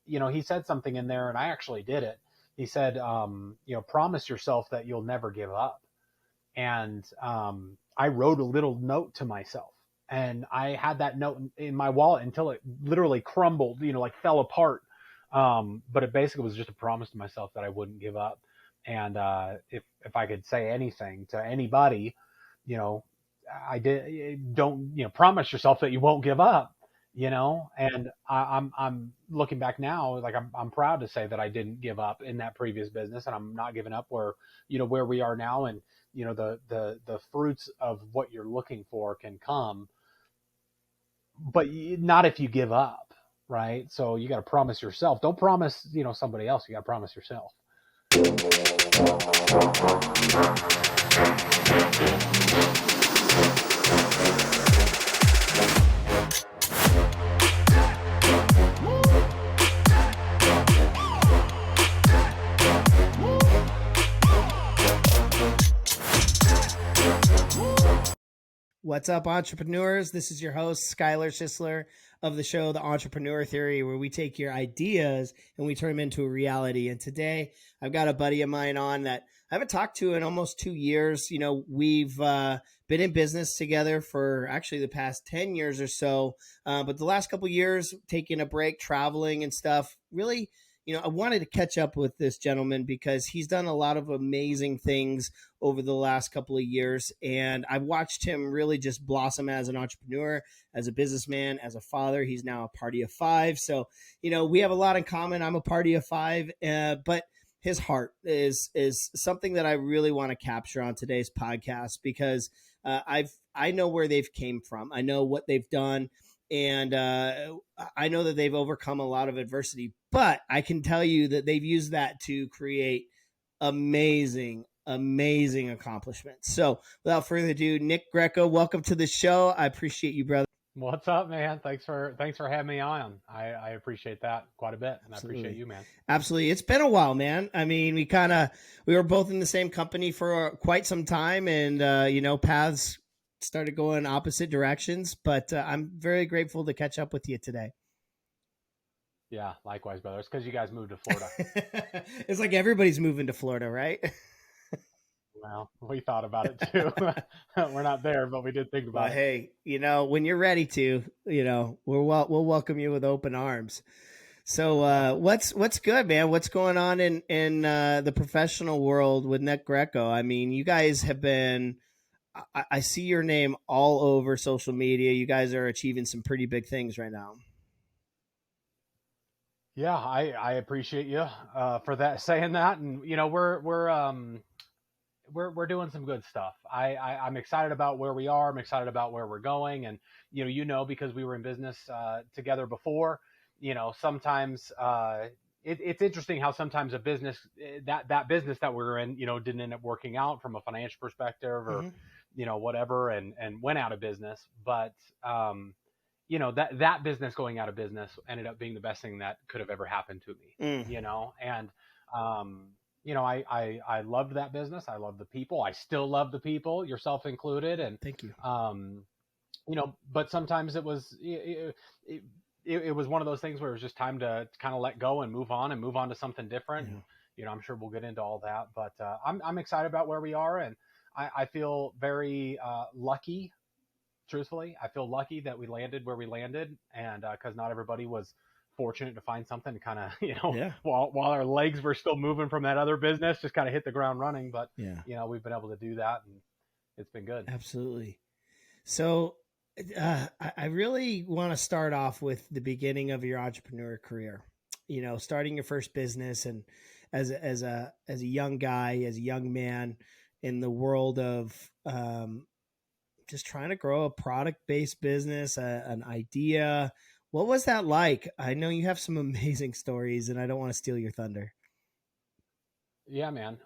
he said something in there, and I actually did it. He said, promise yourself that you'll never give up. And I wrote a little note to myself, and I had that note in my wallet until it literally crumbled, like fell apart. But it basically was just a promise to myself that I wouldn't give up. And if I could say anything to anybody, I don't, promise yourself that you won't give up, and I'm looking back now, like I'm proud to say that I didn't give up in that previous business, and I'm not giving up where we are now. And, the fruits of what you're looking for can come, but not if you give up. Right. So you got to promise yourself. Don't promise, somebody else. You got to promise yourself. What's up, entrepreneurs? This is your host, Skylar Schisler of the show, The Entrepreneur Theory, where we take your ideas and we turn them into a reality. And today I've got a buddy of mine on that I haven't talked to in almost 2 years. We've been in business together for actually the past 10 years or so. But the last couple of years, taking a break, traveling and stuff, really, I wanted to catch up with this gentleman because he's done a lot of amazing things over the last couple of years. And I've watched him really just blossom as an entrepreneur, as a businessman, as a father. He's now a party of 5. So, we have a lot in common. I'm a party of 5, but his heart is something that I really want to capture on today's podcast because I know where they've came from. I know what they've done. And I know that they've overcome a lot of adversity, but I can tell you that they've used that to create amazing accomplishments. So without further ado, Nick Greco, welcome to the show. I appreciate you, brother. What's up, man? Thanks for having me on. I appreciate that quite a bit. And Absolutely. I appreciate you, man. Absolutely. It's been a while, man. I mean, we were both in the same company for quite some time, and, paths started going opposite directions, but I'm very grateful to catch up with you today. Yeah, likewise, brother. It's because you guys moved to Florida. It's like everybody's moving to Florida, right? Well, we thought about it too. We're not there, but we did think about it. Hey, when you're ready to, we'll welcome you with open arms. So what's good, man? What's going on in the professional world with Nick Greco? I mean, you guys have been, I see your name all over social media. You guys are achieving some pretty big things right now. Yeah, I appreciate you for that, saying that. And we're doing some good stuff. I'm excited about where we are. I'm excited about where we're going. And because we were in business together before. Sometimes it's interesting how sometimes a business that business that we're in didn't end up working out from a financial perspective or whatever, and went out of business. But that business going out of business ended up being the best thing that could have ever happened to me. And I loved that business. I love the people. I still love the people, yourself included. And thank you. But sometimes it was it was one of those things where it was just time to kind of let go and move on to something different. And, I'm sure we'll get into all that, but I'm excited about where we are. And I feel very lucky, truthfully. I feel lucky that we landed where we landed, and because not everybody was fortunate to find something to kind of, while our legs were still moving from that other business, just kind of hit the ground running. But, we've been able to do that, and it's been good. Absolutely. So I really want to start off with the beginning of your entrepreneur career, starting your first business, and as a young guy, as a young man in the world of just trying to grow a product-based business, an idea. What was that like? I know you have some amazing stories, and I don't want to steal your thunder. Yeah, man.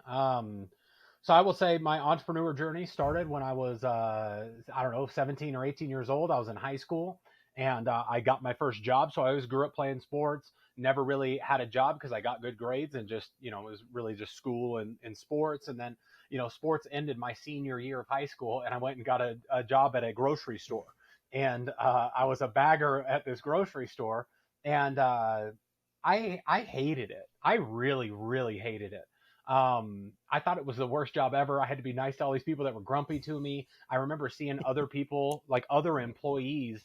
So I will say my entrepreneur journey started when I was, 17 or 18 years old. I was in high school, and I got my first job. So I always grew up playing sports, never really had a job because I got good grades, and just, it was really just school and sports. And then, sports ended my senior year of high school, and I went and got a job at a grocery store. And I was a bagger at this grocery store. And I hated it. I really, really hated it. I thought it was the worst job ever. I had to be nice to all these people that were grumpy to me. I remember seeing other people, like other employees,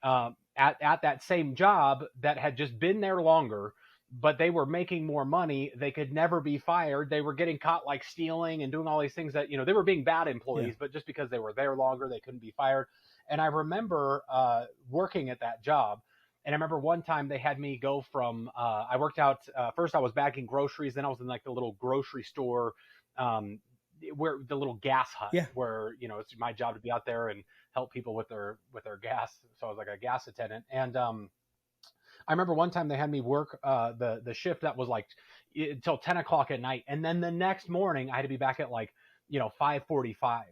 at that same job that had just been there longer, but they were making more money. They could never be fired. They were getting caught like stealing and doing all these things that, they were being bad Yeah. employees, but just because they were there longer, they couldn't be fired. And I remember working at that job. And I remember one time they had me go from, I worked out, first I was bagging groceries, then I was in like the little grocery store, um, where the little gas hut Yeah. where, it's my job to be out there and help people with their gas. So I was like a gas attendant. And, I remember one time they had me work, the shift that was like until 10 o'clock at night. And then the next morning I had to be back at like, 5:45.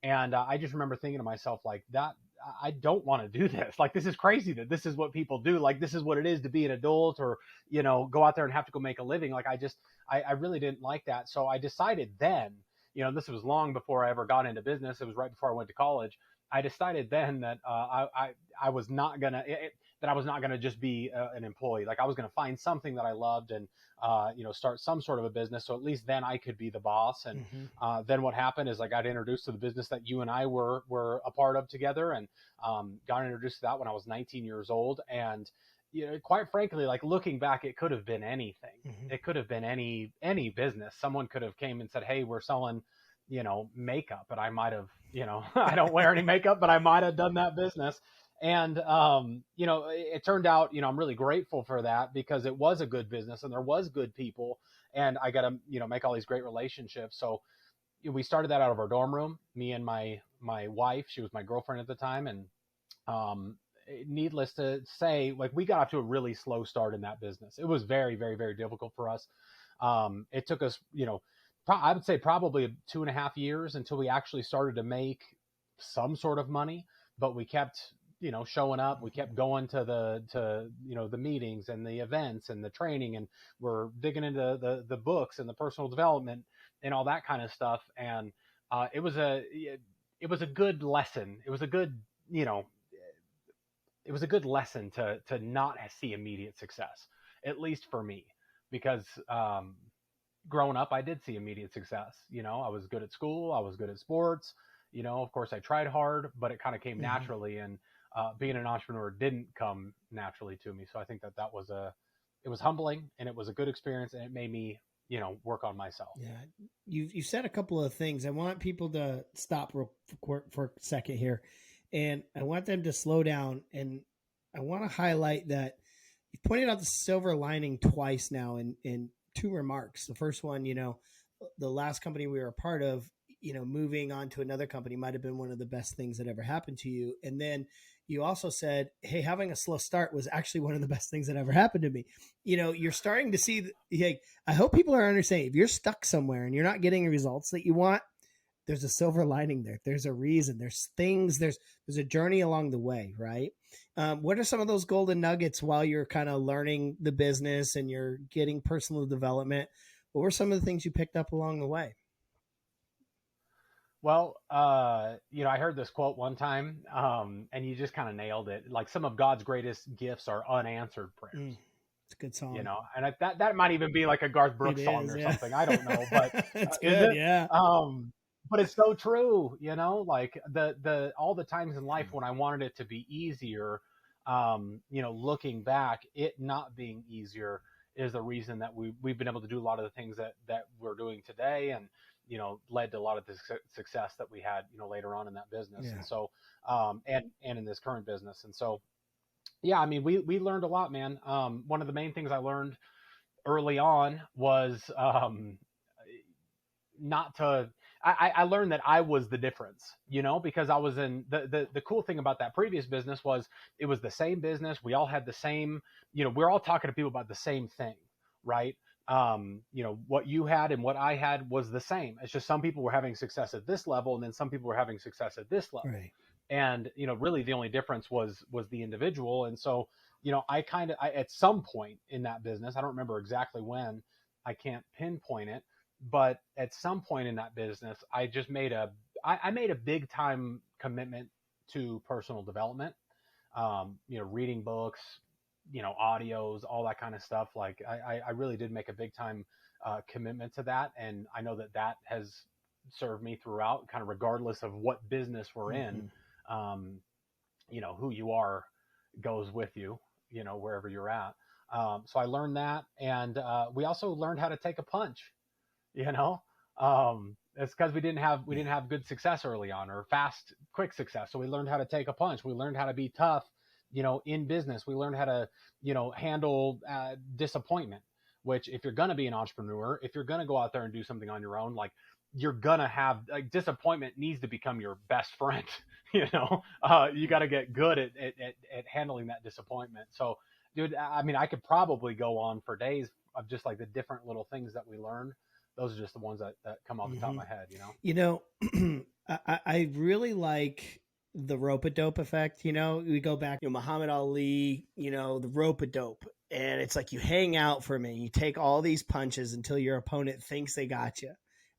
And I just remember thinking to myself like that, I don't want to do this. Like, this is crazy that this is what people do. Like, this is what it is to be an adult or, go out there and have to go make a living. Like, I really didn't like that. So I decided then, this was long before I ever got into business. It was right before I went to college. I decided then that I was not gonna that I was not gonna just be an employee. Like, I was gonna find something that I loved and start some sort of a business. So at least then I could be the boss. And Mm-hmm. then what happened is I got introduced to the business that you and I were a part of together, and got introduced to that when I was 19 years old. And quite frankly, like looking back, it could have been anything. Mm-hmm. It could have been any business. Someone could have came and said, "Hey, we're selling." Makeup, and I might have, I don't wear any makeup, but I might have done that business. And, it turned out, I'm really grateful for that because it was a good business and there was good people and I got to, make all these great relationships. So we started that out of our dorm room, me and my wife, she was my girlfriend at the time. And, um, needless to say, like we got off to a really slow start in that business. It was very, very, very difficult for us. It took us, I would say probably 2.5 years until we actually started to make some sort of money, but we kept, showing up. We kept going to the meetings and the events and the training, and we're digging into the books and the personal development and all that kind of stuff. And it was a good lesson. It was a good, it was a good lesson to not see immediate success, at least for me, because growing up, I did see immediate success. I was good at school. I was good at sports. Of course, I tried hard, but it kind of came Mm-hmm. naturally. And being an entrepreneur didn't come naturally to me. So I think that was it was humbling and it was a good experience, and it made me, work on myself. Yeah, you said a couple of things. I want people to stop for a second here, and I want them to slow down. And I want to highlight that you've pointed out the silver lining twice now in two remarks. The first one, the last company we were a part of, moving on to another company might have been one of the best things that ever happened to you. And then you also said, hey, having a slow start was actually one of the best things that ever happened to me. You're starting to see, like, I hope people are understanding. If you're stuck somewhere and you're not getting the results that you want, there's a silver lining there. There's a reason. There's things. There's a journey along the way, right? What are some of those golden nuggets while you're kind of learning the business and you're getting personal development? What were some of the things you picked up along the way? Well, I heard this quote one time, and you just kind of nailed it. Like, some of God's greatest gifts are unanswered prayers. It's a good song. And that might even be like a Garth Brooks song or Yeah. something. I don't know, but It's is good. it? Yeah. But it's so true. Like the all the times in life when I wanted it to be easier, looking back, it not being easier is the reason that we've been able to do a lot of the things that we're doing today, and led to a lot of the success that we had later on in that business. Yeah. And so and in this current business. And so yeah, I mean, we learned a lot, man. One of the main things I learned early on was not to. I learned that I was the difference, because I was in the cool thing about that previous business was it was the same business. We all had the same, we're all talking to people about the same thing, right? What you had and what I had was the same. It's just some people were having success at this level, and then some people were having success at this level. Right. And really the only difference was the individual. And so I at some point in that business, I don't remember exactly when, I can't pinpoint it, but at some point in that business I just I made a big time commitment to personal development, reading books, audios, all that kind of stuff. Like I really did make a big time commitment to that. And I know that has served me throughout, kind of regardless of what business we're in. Mm-hmm. Um, who you are goes with you, wherever you're at. So I learned that. And we also learned how to take a punch, you know it's because we didn't have good success early on, or fast quick success. So we learned how to take a punch. We learned how to be tough, in business. We learned how to handle disappointment, which, if you're going to be an entrepreneur, if you're going to go out there and do something on your own, like, you're gonna have, like, disappointment needs to become your best friend. You got to get good at handling that disappointment. So, dude, I mean, I could probably go on for days of just like the different little things that we learned. Those are just the ones that come off the top of Mm-hmm. my head. I really like the rope-a-dope effect. We go back, Muhammad Ali, the rope-a-dope. And it's like you hang out for a minute, you take all these punches until your opponent thinks they got you.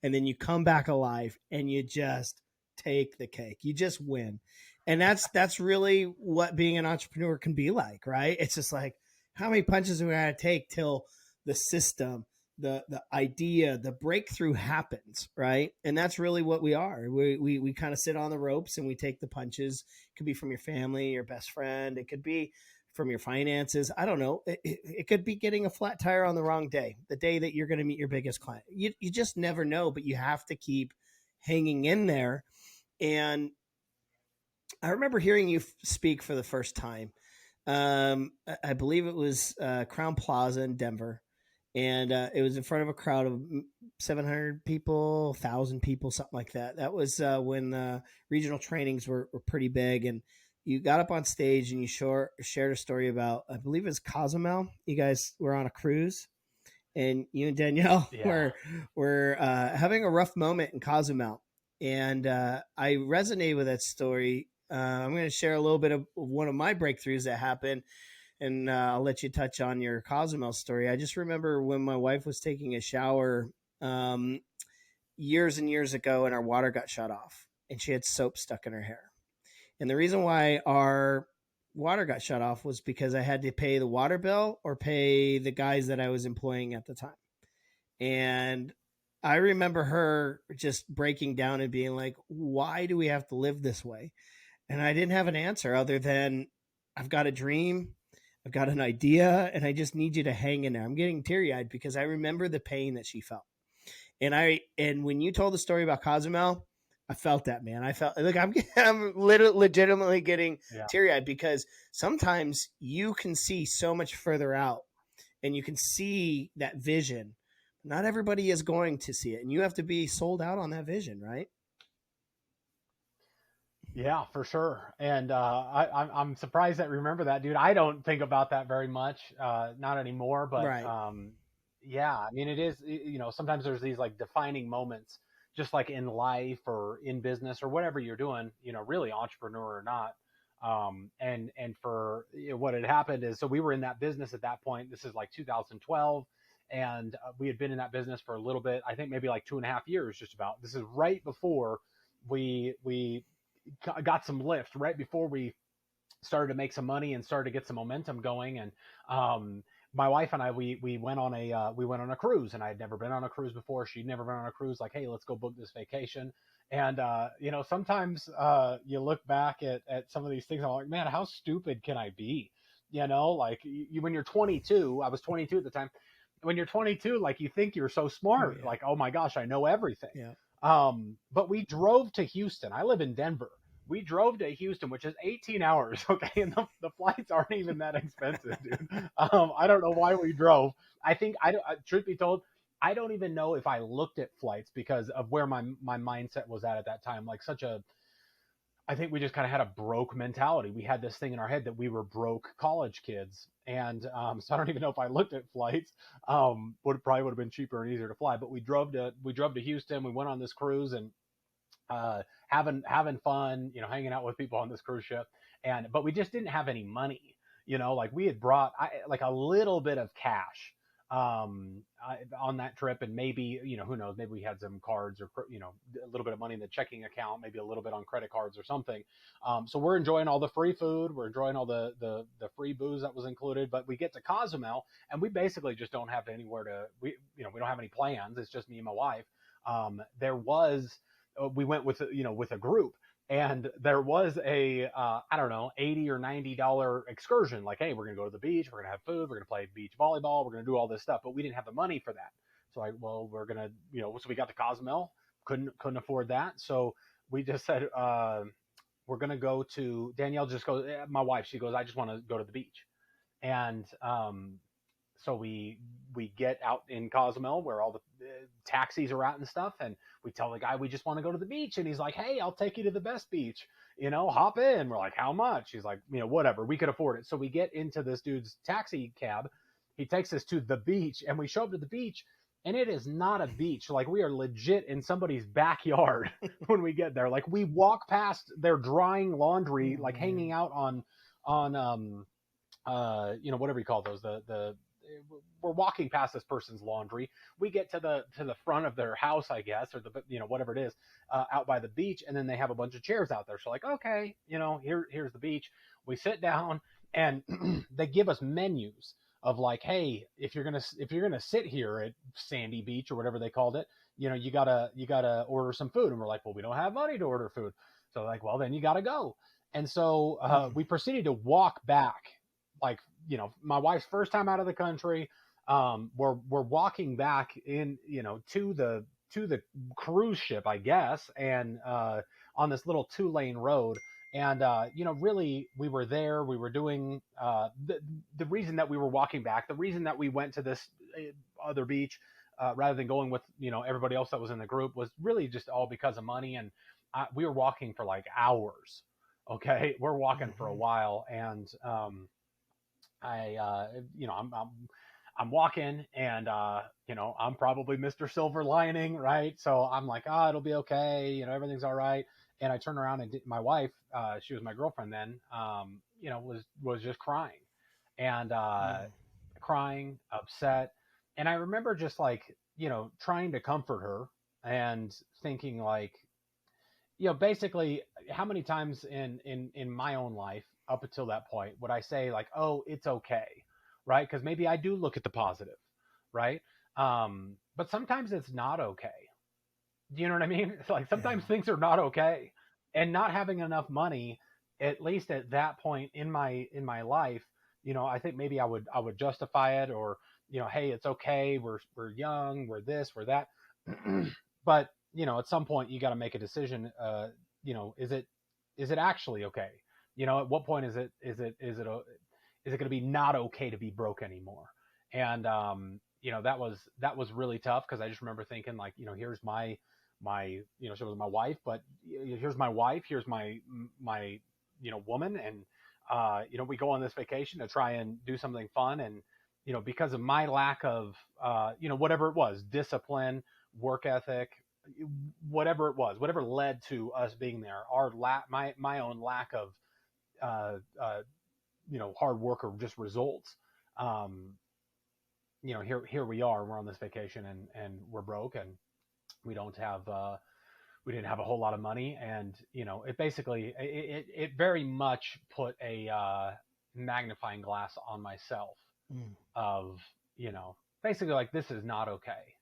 And then you come back alive and you just take the cake. You just win. And that's really what being an entrepreneur can be like, right? It's just like, how many punches are we going to take till the system, the idea, the breakthrough happens, right? And that's really what we are. We kind of sit on the ropes and we take the punches. It could be from your family, your best friend. It could be from your finances. I don't know. It could be getting a flat tire on the wrong day, the day that you're going to meet your biggest client. You just never know, but you have to keep hanging in there. And I remember hearing you speak for the first time. I believe it was Crown Plaza in Denver, and it was in front of a crowd of 700 people, 1,000 people, something like that. That was when the regional trainings were pretty big, and you got up on stage and you shared a story about, I believe it was Cozumel. You guys were on a cruise, and you and Danielle Yeah. were having a rough moment in Cozumel, and I resonated with that story. I'm going to share a little bit of one of my breakthroughs that happened, and I'll let you touch on your Cozumel story. I just remember when my wife was taking a shower years and years ago, and our water got shut off, and she had soap stuck in her hair. And the reason why our water got shut off was because I had to pay the water bill or pay the guys that I was employing at the time. And I remember her just breaking down and being like, why do we have to live this way? And I didn't have an answer other than, I've got a dream, I've got an idea, and I just need you to hang in there. I'm getting teary eyed because I remember the pain that she felt. And when you told the story about Cozumel, I felt that, man. I felt like I'm legitimately getting Yeah. teary eyed because sometimes you can see so much further out and you can see that vision. Not everybody is going to see it, and you have to be sold out on that vision, right? Yeah, for sure. And I'm surprised that you remember that, dude. I don't think about that very much, not anymore. But Right. yeah, I mean, it is. Sometimes there's these like defining moments, just like in life or in business or whatever you're doing. Really entrepreneur or not. And for what had happened is, so we were in that business at that point. This is like 2012. And we had been in that business for a little bit. I think maybe like 2.5 years, just about. This is right before we got some lift, right before we started to make some money and started to get some momentum going. And my wife and I, we went on a cruise, and I had never been on a cruise before. She'd never been on a cruise. Like, hey, let's go book this vacation. And sometimes you look back at some of these things, and I'm like, man, how stupid can I be? Like, when you're 22, I was 22 at the time. When you're 22, like, you think you're so Oh, smart, yeah. like, oh my gosh, I know everything. Yeah. But we drove to Houston. I live in Denver. We drove to Houston, which is 18 hours. Okay. And the flights aren't even that expensive, dude. I don't know why we drove. I think truth be told, I don't even know if I looked at flights because of where my mindset was at that time. Like, I think we just kind of had a broke mentality. We had this thing in our head that we were broke college kids. And so I don't even know if I looked at flights. Would have been cheaper and easier to fly. But we drove to Houston. We went on this cruise and having fun, hanging out with people on this cruise ship. But we just didn't have any money. Like, we had brought like a little bit of cash on that trip, and maybe, who knows, maybe we had some cards, or a little bit of money in the checking account, maybe a little bit on credit cards or something. So we're enjoying all the free food, we're enjoying all the free booze that was included, but we get to Cozumel, and we basically just don't have anywhere to, we don't have any plans. It's just me and my wife. There was We went with with a group, and there was a I don't know, $80 or $90 excursion. Like, hey, we're gonna go to the beach, we're gonna have food, we're gonna play beach volleyball, we're gonna do all this stuff, but we didn't have the money for that. So well, we're gonna, so we got to Cozumel, couldn't afford that, so we just said, we're gonna go to, Danielle just goes, my wife, she goes, I just want to go to the beach. And so we get out in Cozumel where all the taxis are at and stuff, and we tell the guy we just want to go to the beach, and he's like, hey, I'll take you to the best beach, hop in. We're like, how much? He's like, whatever, we could afford it. So we get into this dude's taxi cab, he takes us to the beach, and we show up to the beach, and it is not a beach. Like, we are legit in somebody's backyard when we get there. Like, we walk past their drying laundry, like hanging out on whatever you call those, the we're walking past this person's laundry. We get to the front of their house, I guess, or whatever it is, out by the beach, and then they have a bunch of chairs out there. So like, okay, here's the beach. We sit down, and they give us menus of like, hey, if you're gonna sit here at Sandy Beach or whatever they called it, you gotta order some food. And we're like, well, we don't have money to order food. So like, well, then you gotta go. And so we proceeded to walk back, like, my wife's first time out of the country. We're walking back in, to the cruise ship, I guess, and on this little 2-lane road. And really, we were there. We were doing the reason that we were walking back, the reason that we went to this other beach, rather than going with everybody else that was in the group, was really just all because of money. And we were walking for like hours. Okay, we're walking for a while, and I'm walking, and I'm probably Mr. Silver Lining, right? So I'm like, it'll be okay, everything's all right. And I turn around, and my wife, she was my girlfriend then, was just crying, and crying, upset. And I remember just like, trying to comfort her, and thinking like, basically, how many times in my own life up until that point would I say like, oh, it's okay, right? Because maybe I do look at the positive, right? But sometimes it's not okay. Do you know what I mean? It's like, sometimes things are not okay, and not having enough money, at least at that point in my life, I think maybe I would justify it, or hey, it's okay. We're young. We're this. We're that. But at some point you got to make a decision. Is it actually okay? At what point is it going to be not okay to be broke anymore? And that was really tough, because I just remember thinking like, here's my she was my wife, but here's my wife, here's my woman, and we go on this vacation to try and do something fun, and because of my lack of whatever it was, discipline, work ethic, whatever it was, whatever led to us being there, my own lack of uh, uh, hard work, or just results. Um, here we are. We're on this vacation, and we're broke, and we don't have we didn't have a whole lot of money, and it basically, it very much put a magnifying glass on myself, of basically like, this is not okay,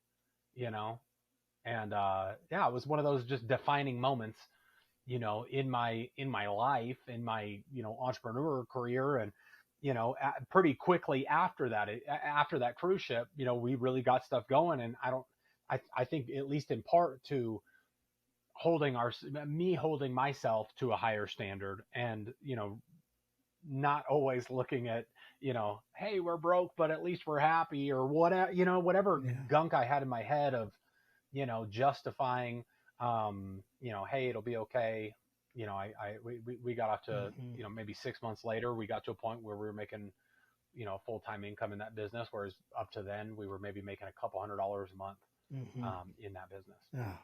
you know and yeah, it was one of those just defining moments, in my life, in my entrepreneur career. And pretty quickly after that, after that cruise ship, we really got stuff going. And I think, at least in part, to holding myself to a higher standard, and not always looking at, hey, we're broke, but at least we're happy, or whatever gunk I had in my head of justifying, hey, it'll be okay. We got off to, maybe 6 months later, we got to a point where we were making, full-time income in that business. Whereas up to then, we were maybe making a couple $100s a month, in that business. Oh,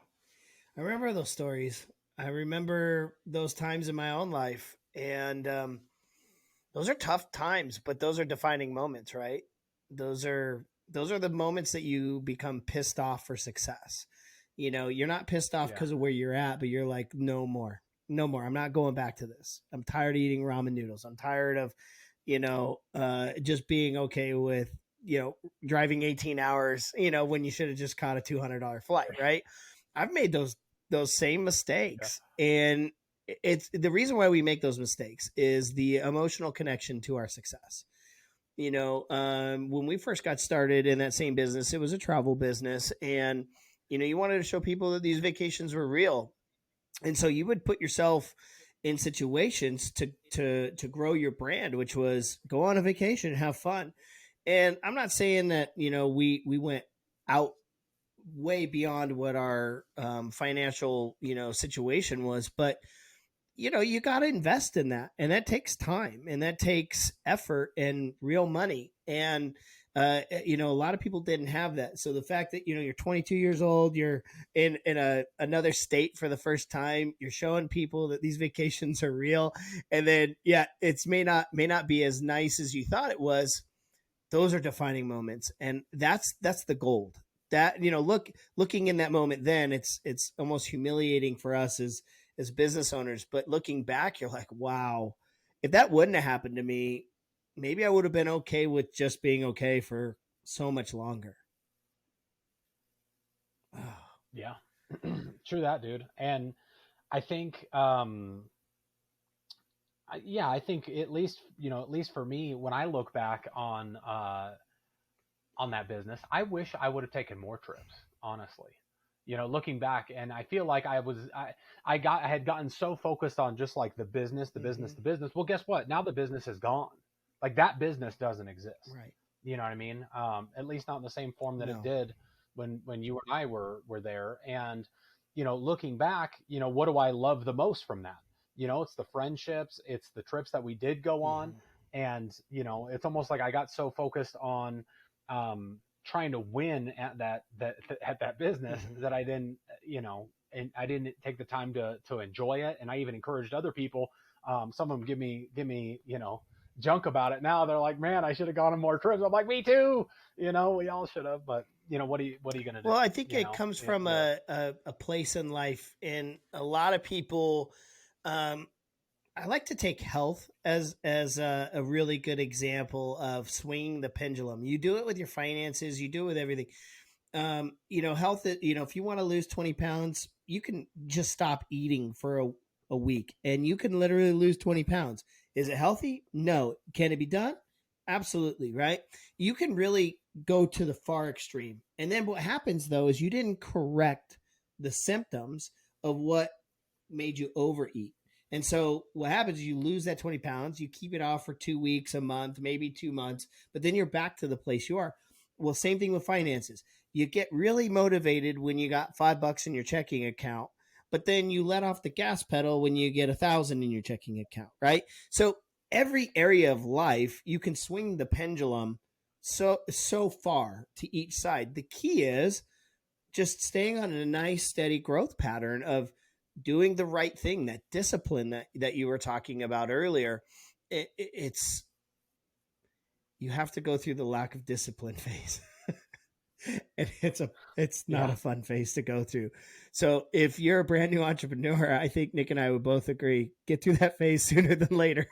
I remember those stories. I remember those times in my own life. And those are tough times, but those are defining moments, right? Those are those are the moments that you become pissed off for success. You know, you're not pissed off Yeah. because of where you're at, but you're like, no more, no more. I'm not going back to this. I'm tired of eating ramen noodles. I'm tired of, just being okay with, driving 18 hours, when you should have just caught a $200 flight, right? I've made those same Yeah. mistakes, and it's the reason why we make those mistakes is the emotional connection to our success. When we first got started in that same business, it was a travel business, and you wanted to show people that these vacations were real, and so you would put yourself in situations to grow your brand, which was go on a vacation, have fun. And I'm not saying that we went out way beyond what our financial situation was, but you got to invest in that, and that takes time, and that takes effort and real money. And a lot of people didn't have that. So the fact that you're 22 years old, you're in another state for the first time, you're showing people that these vacations are real, and then it's may not be as nice as you thought it was. Those are defining moments, and that's the gold. That looking in that moment, then it's almost humiliating for us as business owners, but looking back, you're like, wow, if that wouldn't have happened to me, maybe I would have been okay with just being okay for so much longer. Yeah. True that, dude. And I think, yeah, I think at least for me, when I look back on that business, I wish I would have taken more trips, honestly. Looking back, and I feel like I had gotten so focused on just like the business, the business, Mm-hmm. the business. Well, guess what? Now the business is gone. Like that business doesn't exist. Right. You know what I mean? At least not in the same form that it No. did when you and I were there. And looking back, what do I love the most from that? It's the friendships, it's the trips that we did go on, Mm-hmm. and it's almost like I got so focused on trying to win at that business Mm-hmm. that I didn't, and I didn't take the time to enjoy it. And I even encouraged other people. Some of them give me, junk about it. Now they're like, man, I should have gone on more trips. I'm like, me too. We all should have. But what are you gonna do? Well, I think it comes from The a place in life, and a lot of people. Um, I like to take health as a really good example of swinging the pendulum. You do it with your finances, you do it with everything. Health. If you want to lose 20 pounds, you can just stop eating for a week, and you can literally lose 20 pounds. Is it healthy? No. Can it be done? Absolutely, right? You can really go to the far extreme. And then what happens though is you didn't correct the symptoms of what made you overeat. And so what happens is you lose that 20 pounds, you keep it off for 2 weeks, a month, maybe 2 months, but then you're back to the place you are. Well, same thing with finances. You get really motivated when you got $5 in your checking account, but then you let off the gas pedal when you get 1,000 in your checking account, right? So every area of life, you can swing the pendulum so far to each side. The key is just staying on a nice steady growth pattern of doing the right thing, that discipline that you were talking about earlier. It's you have to go through the lack of discipline phase. And it's not yeah. a fun phase to go through. So if you're a brand new entrepreneur, I think Nick and I would both agree, get through that phase sooner than later.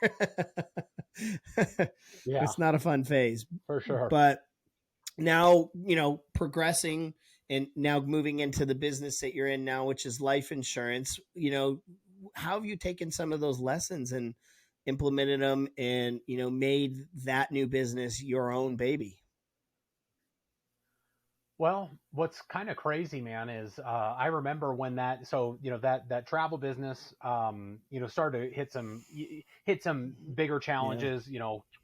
Yeah, It's not a fun phase. for sure. But now, progressing and now moving into the business that you're in now, which is life insurance, how have you taken some of those lessons and implemented them and, made that new business your own baby? Well, what's kind of crazy, man, is I remember when that travel business, started to hit some bigger Yeah. challenges.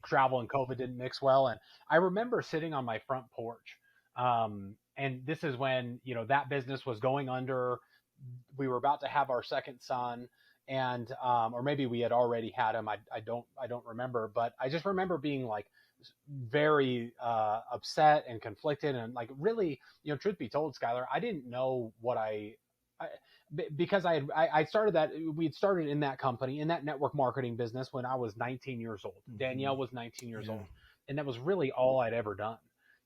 Travel and COVID didn't mix well, and I remember sitting on my front porch, and this is when that business was going under. We were about to have our second son, and or maybe we had already had him. I don't remember, but I just remember being like very upset and conflicted, and like really, truth be told, Skylar, I didn't know I because I started that we'd started in that company in that network marketing business when I was 19 years old. Mm-hmm. Danielle was 19 years Yeah. old, and that was really all I'd ever done.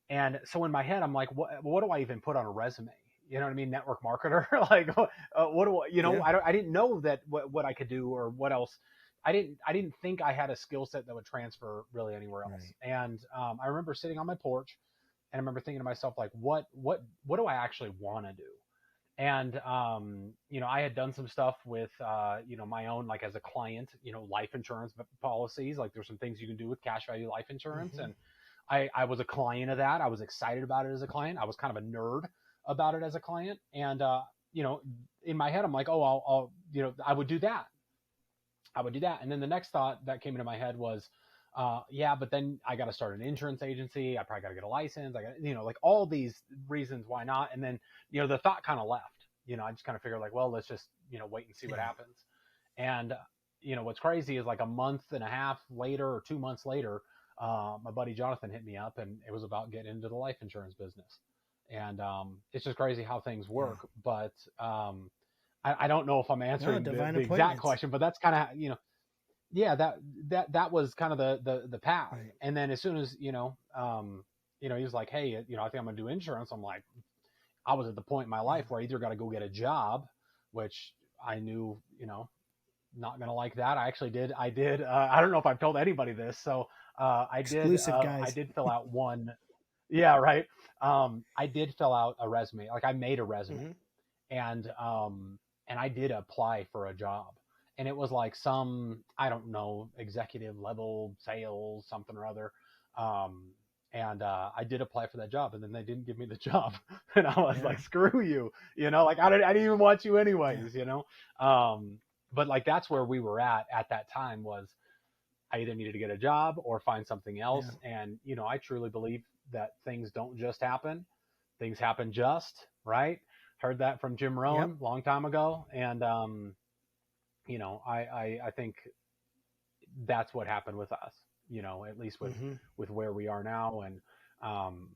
And so in my head, I'm like, what do I even put on a resume? You know what I mean? Network marketer. Like, what do I, Yeah. I didn't know that what I could do or what else. I didn't think I had a skill set that would transfer really anywhere else. Right. And I remember sitting on my porch and I remember thinking to myself, like, what do I actually want to do? And I had done some stuff with my own, like, as a client, life insurance policies. Like, there's some things you can do with cash value life insurance, Mm-hmm. and I was a client of that. I was excited about it as a client. I was kind of a nerd about it as a client, and in my head, I'm like, oh, I'll I would do that. I would do that. And then the next thought that came into my head was, yeah, but then I got to start an insurance agency. I probably got to get a license. I got, like, all these reasons why not. And then, the thought kind of left. I just kind of figured, like, well, let's just, wait and see what Yeah. happens. And, what's crazy is, like, a month and a half later or 2 months later, my buddy Jonathan hit me up, and it was about getting into the life insurance business. And it's just crazy how things Yeah. work. But I don't know if I'm No, answering divine the exact appointments. question, but that's kind of, yeah, that was kind of the path. Right. And then as soon as he was like, hey, I think I'm gonna do insurance. I'm like, I was at the point in my Yeah. life where I either got to go get a job, which I knew, not gonna like that. I did. I don't know if I've told anybody this. So Exclusive I guys. did fill out one. Yeah, right. I did fill out a resume. Like, I made a resume, Mm-hmm. and I did apply for a job, and it was like some, I don't know, executive level sales something or other. um and I did apply for that job, and then they didn't give me the job. And I was Yeah. like, screw you, like, I didn't even want you Yeah. anyways. But, like, that's where we were at that time. Was I either needed to get a job or find something Yeah. else. And I truly believe that things don't just happen. Things happen just right. Heard that from Jim Yep. Rohn a long time ago. And I think that's what happened with us, at least Mm-hmm. with where we are now. And um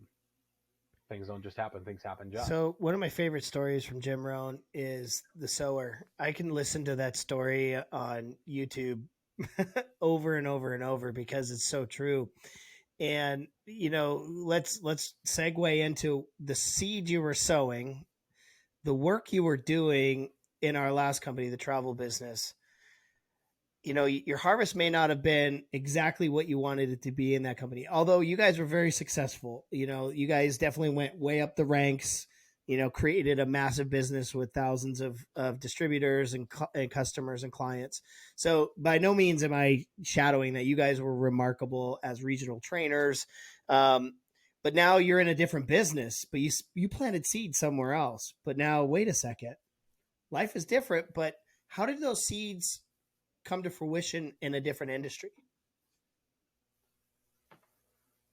things don't just happen, things happen just. So one of my favorite stories from Jim Rohn is the sower. I can listen to that story on YouTube over and over and over because it's so true. And let's segue into the seed you were sowing, the work you were doing in our last company, the travel business. Your harvest may not have been exactly what you wanted it to be in that company, although you guys were very successful. You guys definitely went way up the ranks, created a massive business with thousands of distributors and customers and clients. So by no means am I shadowing that. You guys were remarkable as regional trainers. um, but now you're in a different business, but you planted seeds somewhere else. But now, wait a second, life is different. But how did those seeds come to fruition in a different industry?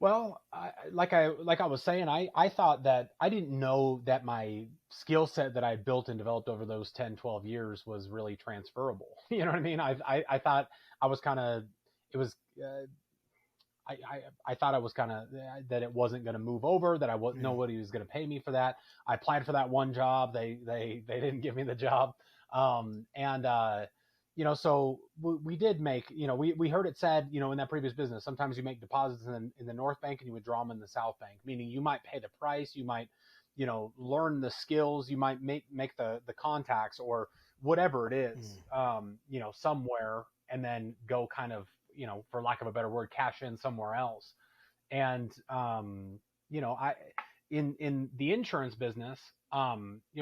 Well, like I was saying, I thought that I didn't know that my skill set that I built and developed over those 10, 12 years was really transferable. You know what I mean? I thought I was kind of, it was, I thought I was kind of, that it wasn't going to move over, that Yeah. nobody was going to pay me for that. I applied for that one job. They didn't give me the job. And so we did make, we heard it said, in that previous business, sometimes you make deposits in the North Bank and you withdraw them in the South Bank, meaning you might pay the price, you might, learn the skills, you might make the contacts or whatever it is, Mm. somewhere, and then go kind of, for lack of a better word, cash in somewhere else. And I in the insurance business,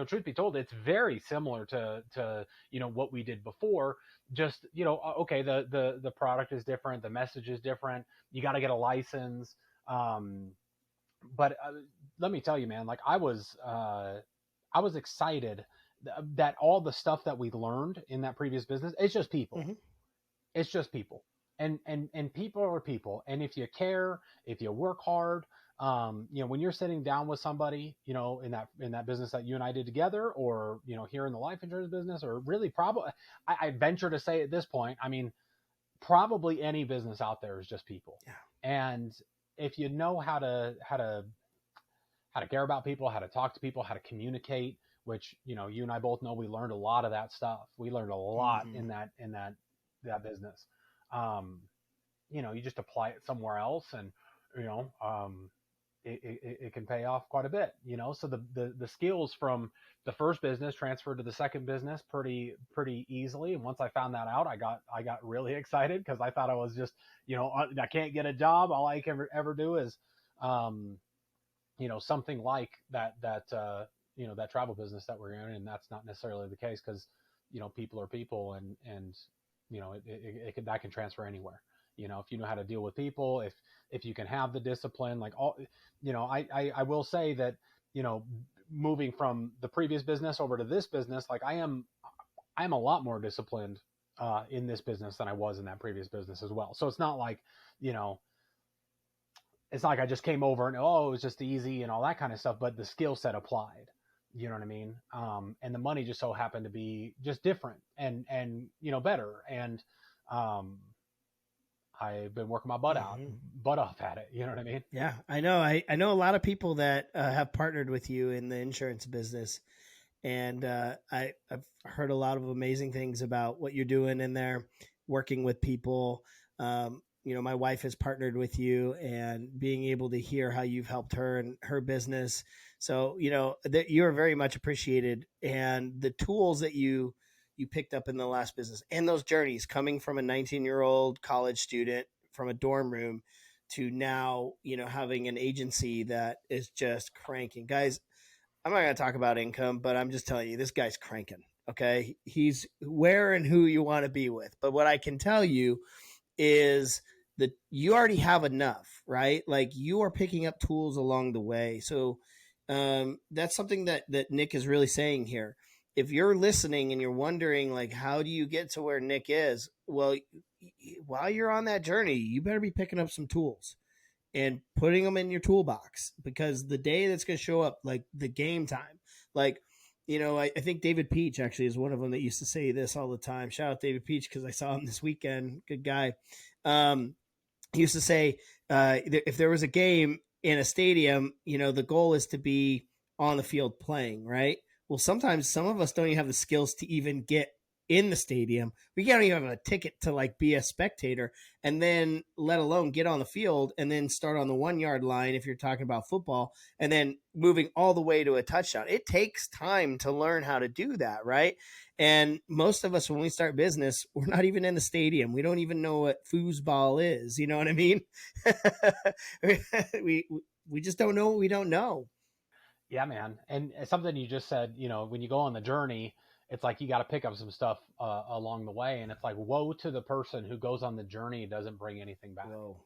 truth be told, it's very similar to what we did before. Just, okay, the product is different, the message is different. You got to get a license. But let me tell you, man, like, I was excited that all the stuff that we learned in that previous business, it's just people. Hmm. It's just people. And people are people. And if you care, if you work hard, when you're sitting down with somebody, in that business that you and I did together, or, here in the life insurance business, or really probably, I venture to say at this point, I mean, probably any business out there is just people. Yeah. And if you know how to care about people, how to talk to people, how to communicate, which, you and I both know, we learned a lot of that stuff. We learned a lot Hmm. in that business. Um, you just apply it somewhere else, and, you know, um, it can pay off quite a bit, So the skills from the first business transferred to the second business pretty easily. And once I found that out, I got really excited because I thought I was just, I can't get a job. All I can ever do is, um, something like that travel business that we're in. And that's not necessarily the case because, people are people, and that can transfer anywhere. If you know how to deal with people, if you can have the discipline, like all, I will say that, you know, moving from the previous business over to this business, like I'm a lot more disciplined in this business than I was in that previous business as well. So it's not like, you know, it's not like I just came over and, oh, it was just easy and all that kind of stuff, but the skill set applied. You know what I mean? And the money just so happened to be just different and better. And I've been working my butt off at it. You know what I mean? Yeah, I know. I know a lot of people that have partnered with you in the insurance business, and I've heard a lot of amazing things about what you're doing in there, working with people. My wife has partnered with you, and being able to hear how you've helped her and her business. So that you are very much appreciated, and the tools that you picked up in the last business and those journeys coming from a 19-year-old college student from a dorm room to now, having an agency that is just cranking. Guys, I'm not going to talk about income, but I'm just telling you, this guy's cranking. Okay. He's where and who you want to be with. But what I can tell you is that you already have enough, right? Like, you are picking up tools along the way. So that's something that Nick is really saying here. If you're listening and you're wondering, like, how do you get to where Nick is? Well, while you're on that journey, you better be picking up some tools and putting them in your toolbox, because the day that's going to show up, like the game time, like, I think David Peach actually is one of them that used to say this all the time. Shout out David Peach, because I saw him this weekend. Good guy. He used to say, if there was a game in a stadium, the goal is to be on the field playing, right? Well, sometimes some of us don't even have the skills to even get in the stadium. We can't even have a ticket to like be a spectator, and then let alone get on the field and then start on the 1 yard line if you're talking about football, and then moving all the way to a touchdown. It takes time to learn how to do that, right? And most of us, when we start business, we're not even in the stadium. We don't even know what foosball is. You know what I mean? we just don't know what we don't know. Yeah, man. And something you just said, when you go on the journey, it's like you got to pick up some stuff along the way. And it's like, woe to the person who goes on the journey and doesn't bring anything back. Whoa.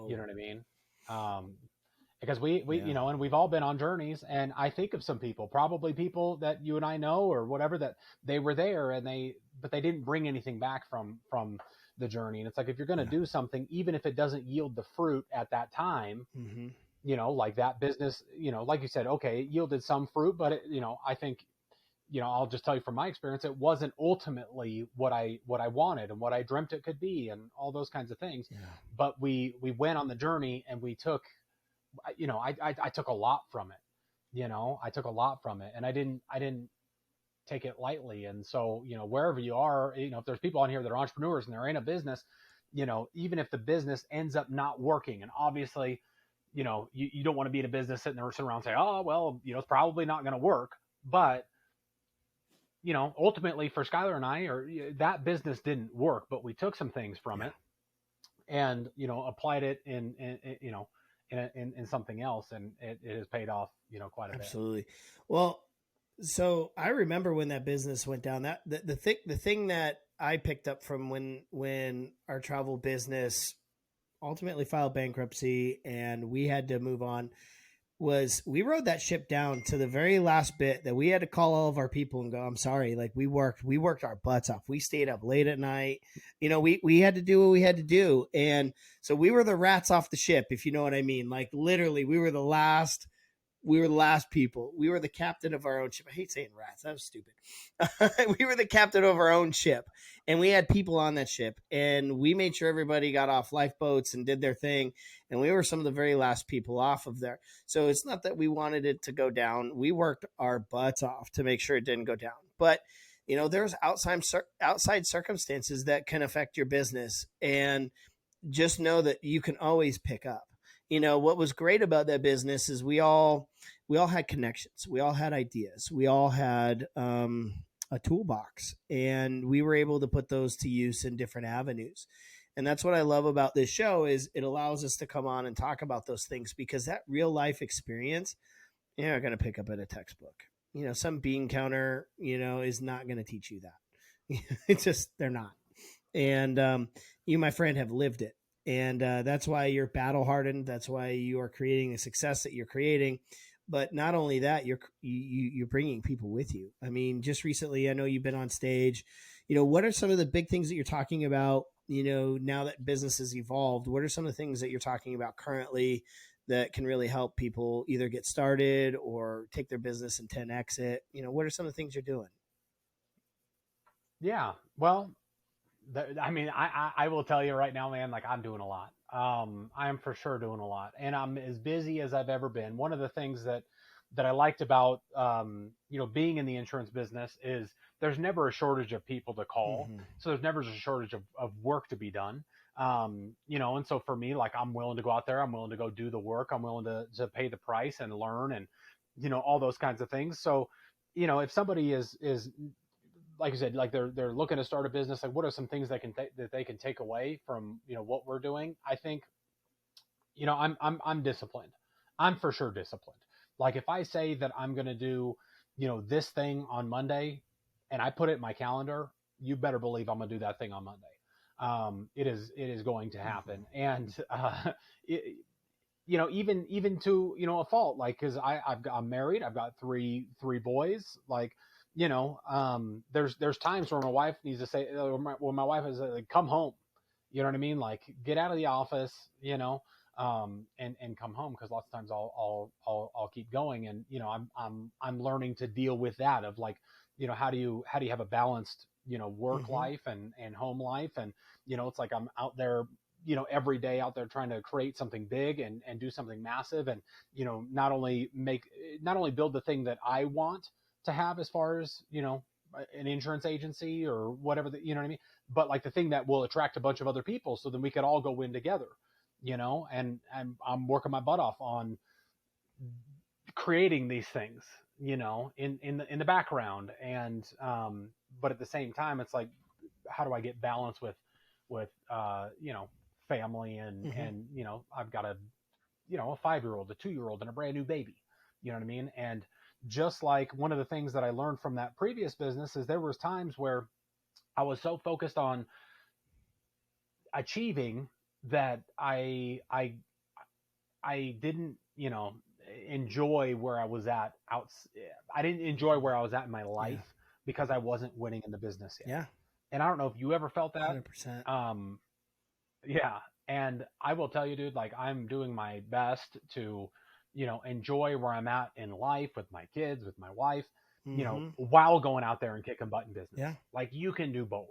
You know what I mean? Because we Yeah. and we've all been on journeys. And I think of some people, probably people that you and I know or whatever, that they were there but they didn't bring anything back from the journey. And it's like, if you're going to do something, even if it doesn't yield the fruit at that time, Mm-hmm. like that business, like you said, okay, it yielded some fruit, but I think, I'll just tell you from my experience, it wasn't ultimately what I wanted and what I dreamt it could be and all those kinds of things. Yeah. But we went on the journey, and we took, I took a lot from it. I took a lot from it, and I didn't take it lightly. And so, wherever you are, if there's people on here that are entrepreneurs and they're in a business, even if the business ends up not working, and obviously, you don't want to be in a business sitting around and say, oh, well, it's probably not going to work. But, ultimately for Skylar and I, that business didn't work, but we took some things from it and, applied it in something else. And it has paid off, quite a bit. Absolutely. Well, so I remember when that business went down, that the thing that I picked up from when our travel business ultimately filed bankruptcy and we had to move on, was we rode that ship down to the very last bit, that we had to call all of our people and go, I'm sorry. Like, we worked our butts off. We stayed up late at night. We had to do what we had to do. And so we were the rats off the ship, if you know what I mean. Like, literally, we were the last people. We were the captain of our own ship. I hate saying rats. That was stupid. We were the captain of our own ship, and we had people on that ship, and we made sure everybody got off lifeboats and did their thing. And we were some of the very last people off of there. So it's not that we wanted it to go down. We worked our butts off to make sure it didn't go down. But, there's outside circumstances that can affect your business, and just know that you can always pick up. what was great about that business is we all had connections, we all had ideas, we all had a toolbox, and we were able to put those to use in different avenues. And that's what I love about this show is it allows us to come on and talk about those things, because that real life experience you're not going to pick up in a textbook. Some bean counter, is not going to teach you that. It's just, they're not. And you, my friend, have lived it. And that's why you're battle hardened. That's why you are creating the success that you're creating. But not only that, you're bringing people with you. I mean, just recently, I know you've been on stage. What are some of the big things that you're talking about? Now that business has evolved, what are some of the things that you're talking about currently that can really help people either get started or take their business and 10x it? What are some of the things you're doing? Yeah. Well, I mean, I will tell you right now, man, like I'm doing a lot. I am for sure doing a lot, and I'm as busy as I've ever been. One of the things that I liked about being in the insurance business is there's never a shortage of people to call, Mm-hmm. so there's never a shortage of work to be done. And so for me, like I'm willing to go out there, I'm willing to go do the work, I'm willing to pay the price and learn, and all those kinds of things. So if somebody is like you said, like they're looking to start a business, like what are some things that they can take away from what we're doing? I think I'm disciplined. I'm for sure disciplined. Like if I say that I'm going to do this thing on Monday, and I put it in my calendar, you better believe I'm going to do that thing on Monday. It is going to Mm-hmm. happen, and it, even to a fault, like because I'm married, I've got three boys, like there's times where my wife needs to say, when my wife is like, come home, you know what I mean, like get out of the office, and come home, because lots of times I'll keep going, and I'm learning to deal with that, of like how do you have a balanced work Mm-hmm. life and home life, and it's like I'm out there every day out there trying to create something big and do something massive, and not only build the thing that I want to have, as far as an insurance agency or whatever, you know what I mean, but like the thing that will attract a bunch of other people, so then we could all go win together, and I'm working my butt off on creating these things, in the background, and but at the same time, it's like, how do I get balance with family, and Mm-hmm. I've got a 5-year-old, a 2-year-old, and a brand new baby, you know what I mean, and just like one of the things that I learned from that previous business is there was times where I was so focused on achieving that I didn't enjoy where I was at out. I didn't enjoy where I was at in my Yeah. life because I wasn't winning in the business yet. Yeah. And I don't know if you ever felt that. 100%. Um, yeah. And I will tell you, dude, like I'm doing my best to, enjoy where I'm at in life with my kids, with my wife, Mm-hmm. while going out there and kicking butt in business. Yeah. Like you can do both.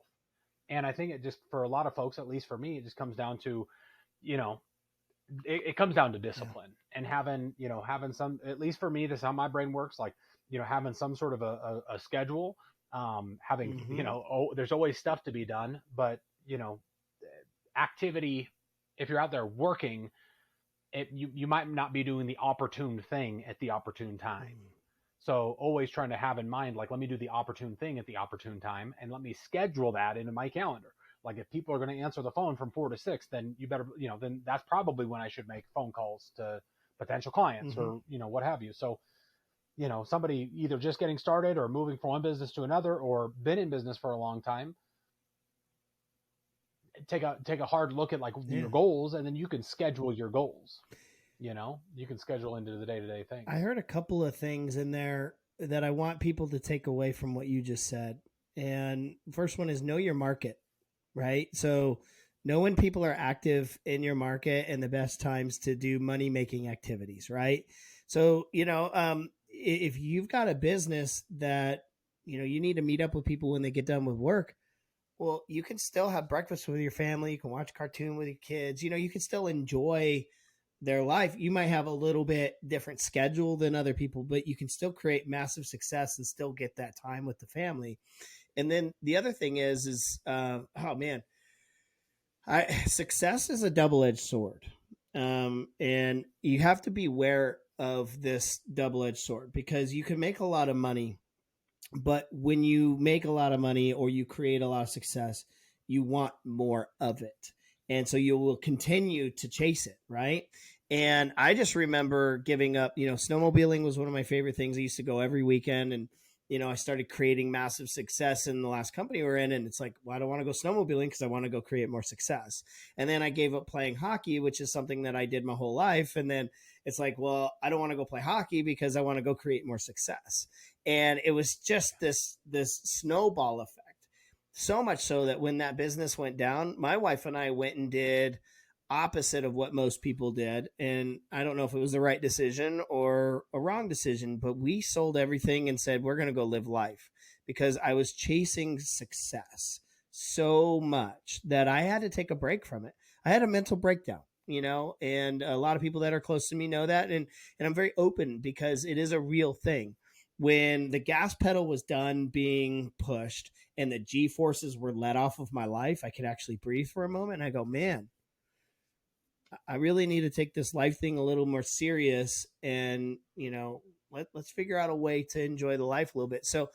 And I think it just, for a lot of folks, at least for me, it just comes down to, you know, it comes down to Yeah. discipline, and having some, at least for me, this is how my brain works, like having some sort of a schedule, having Mm-hmm. there's always stuff to be done, but activity, if you're out there working, you might not be doing the opportune thing at the opportune time. Mm-hmm. So always trying to have in mind, like, let me do the opportune thing at the opportune time, and let me schedule that into my calendar. Like if people are going to answer the phone from 4 to 6, then you better, then that's probably when I should make phone calls to potential clients, Mm-hmm. or, what have you. So, somebody either just getting started or moving from one business to another or been in business for a long time, take a hard look at like Yeah. your goals, and then you can schedule your goals. You can schedule into the day-to-day I things. heard a couple of things in there that I want people to take away from what you just said. And first one is know your market, right? So know when people are active in your market and the best times to do money making activities, right? So, if you've got a business that, you need to meet up with people when they get done with work, well, you can still have breakfast with your family. You can watch a cartoon with your kids. You can still enjoy their life. You might have a little bit different schedule than other people, but you can still create massive success and still get that time with the family. And then the other thing is oh man, success is a double edged sword. And you have to be aware of this double-edged sword, because you can make a lot of money, but when you make a lot of money or you create a lot of success, you want more of it. And so you will continue to chase it, right? And I just remember giving up, snowmobiling was one of my favorite things. I used to go every weekend, and I started creating massive success in the last company we're in. And it's like, well, I don't want to go snowmobiling because I want to go create more success. And then I gave up playing hockey, which is something that I did my whole life. And then it's like, well, I don't want to go play hockey because I want to go create more success. And it was just this snowball effect. So much so that when that business went down, my wife and I went and did opposite of what most people did. And I don't know if it was the right decision or a wrong decision, but we sold everything and said, we're going to go live life, because I was chasing success so much that I had to take a break from it. I had a mental breakdown, and a lot of people that are close to me know that. And I'm very open because it is a real thing. When the gas pedal was done being pushed and the G forces were let off of my life, I could actually breathe for a moment. And I go, man, I really need to take this life thing a little more serious, and let's figure out a way to enjoy the life a little bit. So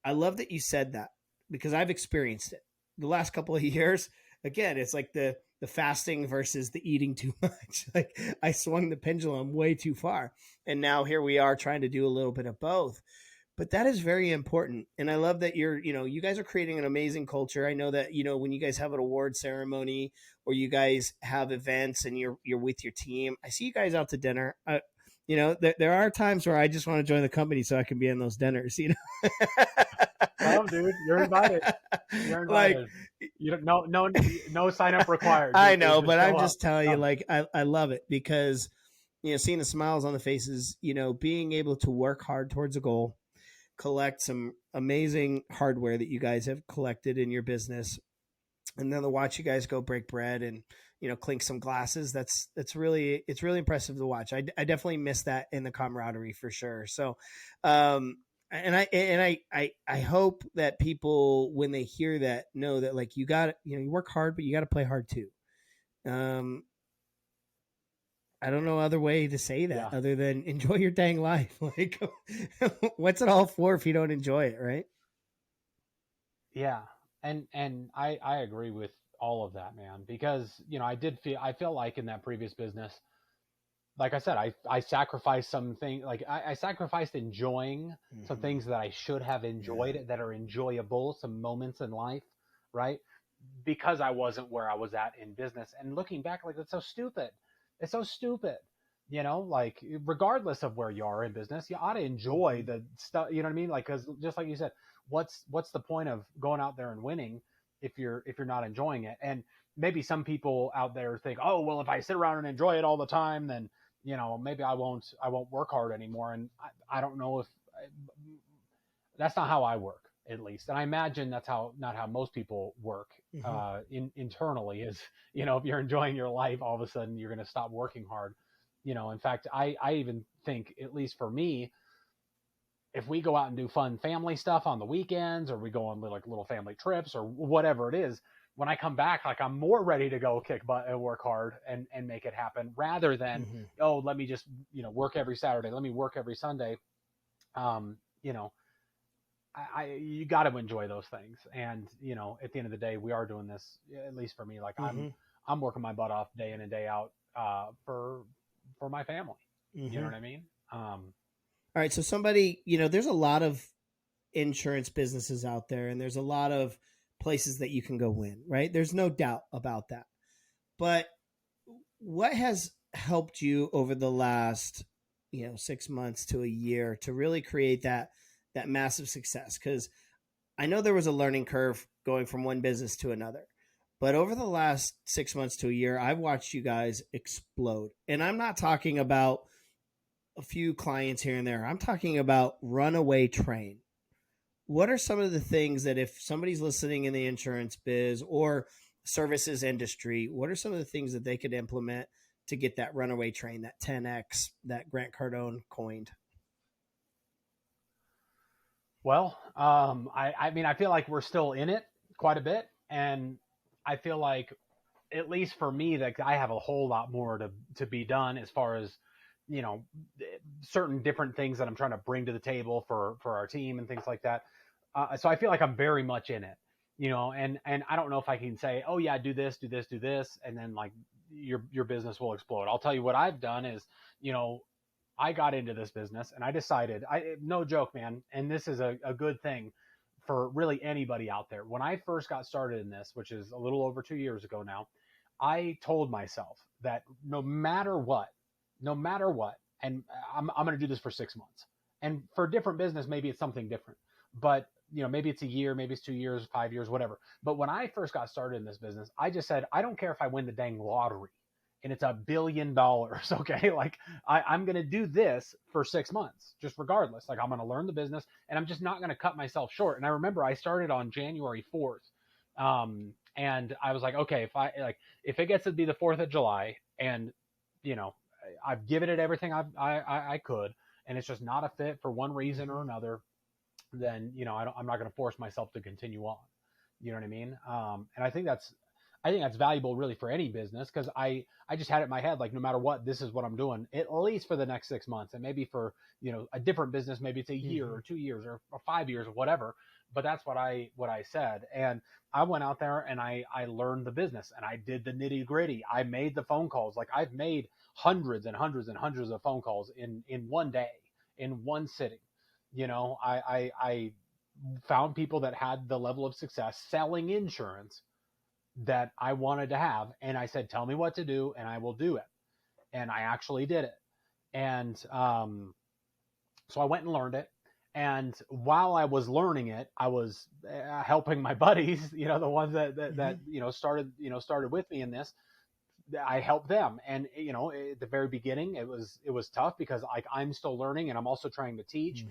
I love that you said that, because I've experienced it the last couple of years. Again, it's like the fasting versus the eating too much. Like, I swung the pendulum way too far, and now here we are trying to do a little bit of both. But that is very important. And I love that you guys are creating an amazing culture. I know that, when you guys have an award ceremony or you guys have events and you're with your team, I see you guys out to dinner. There are times where I just want to join the company so I can be in those dinners, Come, dude, you're invited. You're like, invited. You don't no sign up required. I Just know, just but I'm show up. just telling you, Come. like, I love it because, seeing the smiles on the faces, being able to work hard towards a goal, collect some amazing hardware that you guys have collected in your business, and then to watch you guys go break bread and clink some glasses. It's really impressive to watch. I definitely miss that in the camaraderie for sure. So and I hope that people, when they hear that, know that, like, you got, you work hard, but you got to play hard too. um I don't know other way to say that Yeah, other than enjoy your dang life. Like, what's it all for if you don't enjoy it, right? yeah, and I agree with all of that, man. Because I feel like in that previous business, like I said, I sacrificed some things. Like I sacrificed enjoying some Mm-hmm. things that I should have Yeah. enjoyed, that are enjoyable, some moments in life, right? Because I wasn't where I was at in business. And looking back, like, it's so stupid. It's so stupid. Like, regardless of where you are in business, you ought to enjoy Mm-hmm. the stuff. You know what I mean? Like, because just like you said, what's the point of going out there and winning if you're not enjoying it? And maybe some people out there think, oh, well, if I sit around and enjoy it all the time, then maybe I won't work hard anymore. And I don't know if that's not how I work, at least. And I imagine that's not how most people work Mm-hmm. internally. Is if you're enjoying your life, all of a sudden you're going to stop working hard. In fact, I even think, at least for me, if we go out and do fun family stuff on the weekends, or we go on like little family trips or whatever it is, when I come back, like, I'm more ready to go kick butt and work hard and make it happen, rather than, Mm-hmm. oh, let me just work every Saturday, let me work every Sunday. um you know you got to enjoy those things. And at the end of the day, we are doing this, at least for me. Like, I'm Mm-hmm. I'm working my butt off day in and day out, for my family. You know Mm-hmm. what I mean? Um, All right. So somebody, there's a lot of insurance businesses out there, and there's a lot of places that you can go win, right? There's no doubt about that. But what has helped you over the last, 6 months to a year to really create that massive success? Because I know there was a learning curve going from one business to another. But over the last 6 months to a year, I've watched you guys explode. And I'm not talking about a few clients here and there. I'm talking about runaway train. What are some of the things that, if somebody's listening in the insurance biz or services industry, what are some of the things that they could implement to get that runaway train, that 10x that Grant Cardone coined? well, I mean, I feel like we're still in it quite a bit, and I feel like at least for me, that I have a whole lot more to be done as far as, you know, certain different things that I'm trying to bring to the table for our team and things like that. So I feel like I'm very much in it, and I don't know if I can say, oh yeah, do this, do this, do this, and then like your business will explode. I'll tell you what I've done is, you know, I got into this business and I decided, no joke, man, and this is a good thing for really anybody out there. When I first got started in this, which is a little over 2 years ago now, I told myself that no matter what, and I'm going to do this for 6 months. And for a different business, maybe it's something different, but maybe it's a year, maybe it's 2 years, 5 years, whatever. But when I first got started in this business, I just said, I don't care if I win the dang lottery and it's $1 billion. Okay. Like I'm going to do this for 6 months, just regardless. Like I'm going to learn the business and I'm just not going to cut myself short. And I remember I started on January 4th. And I was like, okay, if it gets to be the 4th of July and, you know, I've given it everything I could, and it's just not a fit for one reason or another, then, I'm not going to force myself to continue on. You know what I mean? And I think that's valuable really for any business, because I just had it in my head, like, no matter what, this is what I'm doing, at least for the next 6 months. And maybe for, a different business, maybe it's a year or 2 years or 5 years or whatever. But that's what I said. And I went out there and I learned the business and I did the nitty gritty. I made the phone calls. Like I've made hundreds and hundreds and hundreds of phone calls in one day, in one sitting. I found people that had the level of success selling insurance that I wanted to have. And I said, tell me what to do and I will do it. And I actually did it. And so I went and learned it. And while I was learning it, I was helping my buddies, the ones that started with me in this. I helped them. And, at the very beginning, it was tough because like I'm still learning and I'm also trying to teach.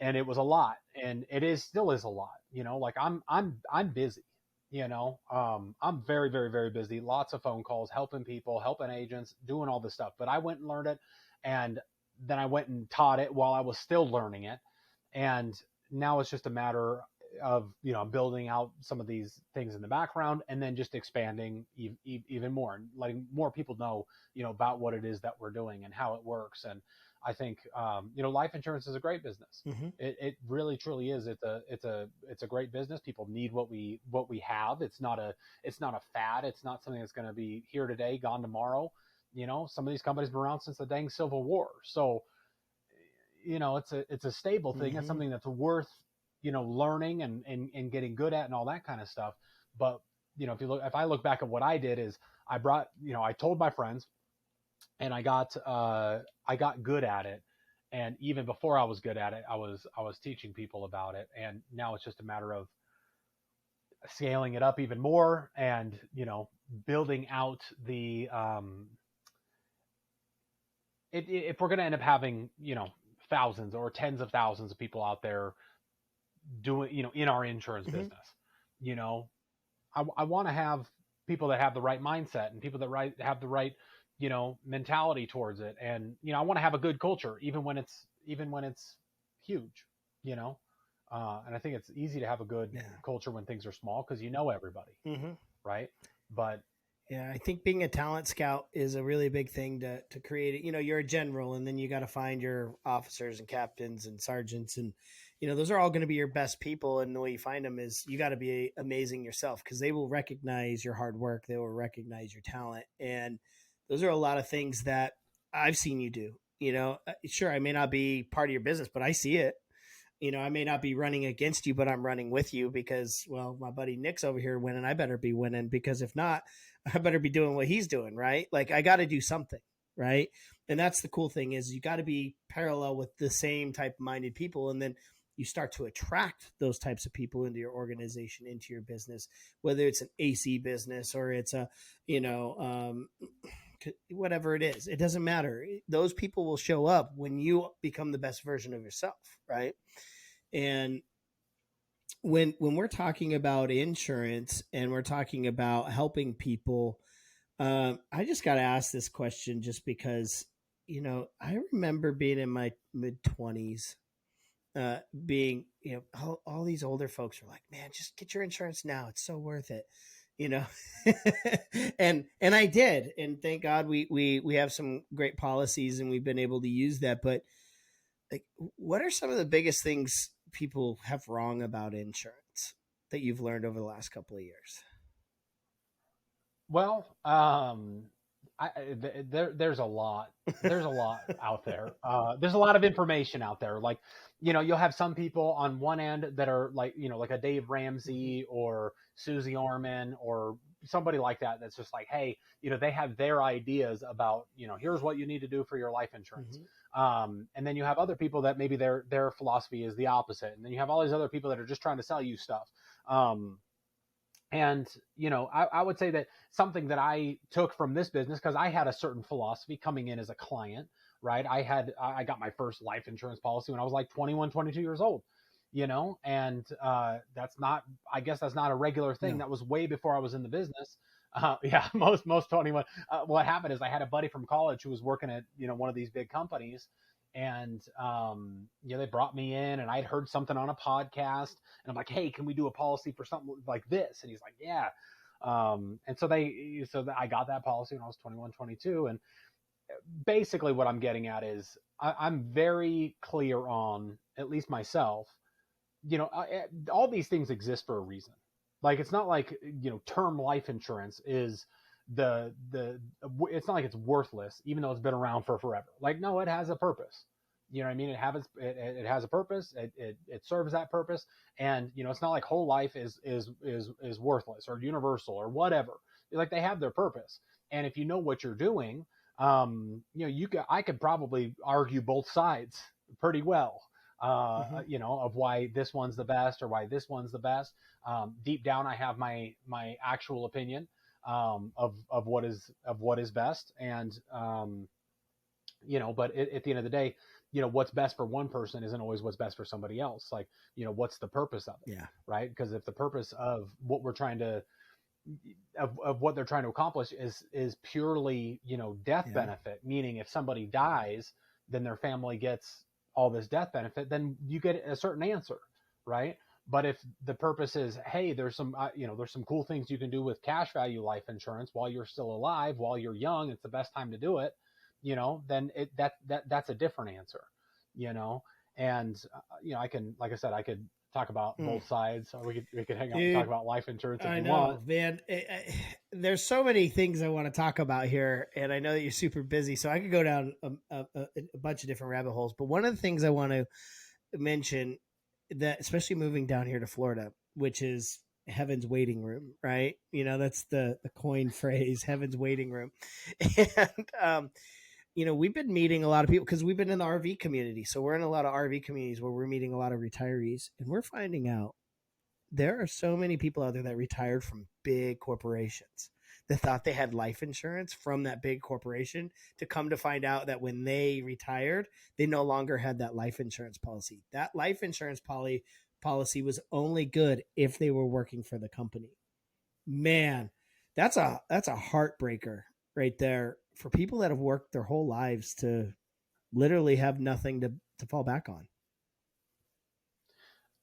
And it was a lot, and still is a lot, like I'm busy. I'm very, very, very busy. Lots of phone calls, helping people, helping agents, doing all this stuff. But I went and learned it, and then I went and taught it while I was still learning it. And now it's just a matter of, building out some of these things in the background and then just expanding even more and letting more people know, about what it is that we're doing and how it works. And I think, life insurance is a great business. It really, truly is. It's a great business. People need what we have. It's not a fad. It's not something that's going to be here today, gone tomorrow. Some of these companies have been around since the dang Civil War. So, it's a stable thing. It's something that's worth, learning and getting good at and all that kind of stuff. But, if I look back at what I did is I brought, I told my friends, and I got good at it. And even before I was good at it, I was teaching people about it. And now it's just a matter of scaling it up even more and, building out the, if we're going to end up having, thousands or tens of thousands of people out there doing, in our insurance business, I want to have people that have the right mindset and people that have the right, mentality towards it. And, I want to have a good culture, even when it's huge, and I think it's easy to have a good culture when things are small, cause everybody. Right. But yeah, I think being a talent scout is a really big thing to create it. You're a general, and then you got to find your officers and captains and sergeants, and those are all going to be your best people. And the way you find them is you got to be amazing yourself, because they will recognize your hard work, they will recognize your talent, and those are a lot of things that I've seen you do. Sure, I may not be part of your business, but I see it. I may not be running against you, but I'm running with you because, well, my buddy Nick's over here winning. I better be winning, because if not, I better be doing what he's doing, right? Like I got to do something, right? And that's the cool thing is you got to be parallel with the same type minded people. And then you start to attract those types of people into your organization, into your business, whether it's an AC business or it's a, whatever it is, it doesn't matter. Those people will show up when you become the best version of yourself, right? And when we're talking about insurance and we're talking about helping people, I just got to ask this question just because, I remember being in my mid-20s, being, all these older folks were like, man, just get your insurance now. It's so worth it. you know. And I did, and thank God we have some great policies and we've been able to use that. But like, what are some of the biggest things people have wrong about insurance that you've learned over the last couple of years? Well, there's a lot. There's a lot out there. There's a lot of information out there. Like, you'll have some people on one end that are like, like a Dave Mhm. Ramsey or Susie Orman or somebody like that. That's just like, hey, they have their ideas about, here's what you need to do for your life insurance. Mhm. And then you have other people that maybe their philosophy is the opposite. And then you have all these other people that are just trying to sell you stuff. Um, and I would say that something that I took from this business, because I had a certain philosophy coming in as a client, right? I got my first life insurance policy when I was like 21, 22 years old, and that's not, I guess that's not a regular thing. No. That was way before I was in the business. Yeah, most 21. What happened is I had a buddy from college who was working at one of these big companies, and they brought me in, and I'd heard something on a podcast, and I'm like, hey, can we do a policy for something like this? And he's like, yeah. And so I got that policy when I was 21, 22. And basically what I'm getting at is I'm very clear on, at least myself, all these things exist for a reason. Like, it's not like, term life insurance is it's not like it's worthless, even though it's been around for forever. Like, no, it has a purpose. You know what I mean? It has a purpose. It serves that purpose. And, it's not like whole life is worthless or universal or whatever. Like, they have their purpose. And if you know what you're doing, I could probably argue both sides pretty well, Mhm. of why this one's the best or why this one's the best. Deep down, I have my actual opinion, of what is best. And, but at the end of the day, what's best for one person isn't always what's best for somebody else. Like, what's the purpose of it, Yeah. right? Because if the purpose of what we're trying to of what they're trying to accomplish is purely, death Yeah. benefit, meaning if somebody dies, then their family gets all this death benefit, then you get a certain answer, right? But if the purpose is, hey, there's some cool things you can do with cash value life insurance while you're still alive, while you're young, it's the best time to do it, then that's a different answer, you know. And I can, like I said, I could talk about Mm. both sides, or we could hang out and talk Dude, about life insurance if I you want. know, man. There's so many things I want to talk about here, and I know that you're super busy, so I could go down a bunch of different rabbit holes. But one of the things I want to mention, that especially moving down here to Florida, which is heaven's waiting room, right? That's the coin phrase, heaven's waiting room. And we've been meeting a lot of people because we've been in the RV community. So we're in a lot of RV communities where we're meeting a lot of retirees, and we're finding out there are so many people out there that retired from big corporations that thought they had life insurance from that big corporation, to come to find out that when they retired, they no longer had that life insurance policy. That life insurance policy was only good if they were working for the company. Man, that's a heartbreaker right there for people that have worked their whole lives to literally have nothing to fall back on.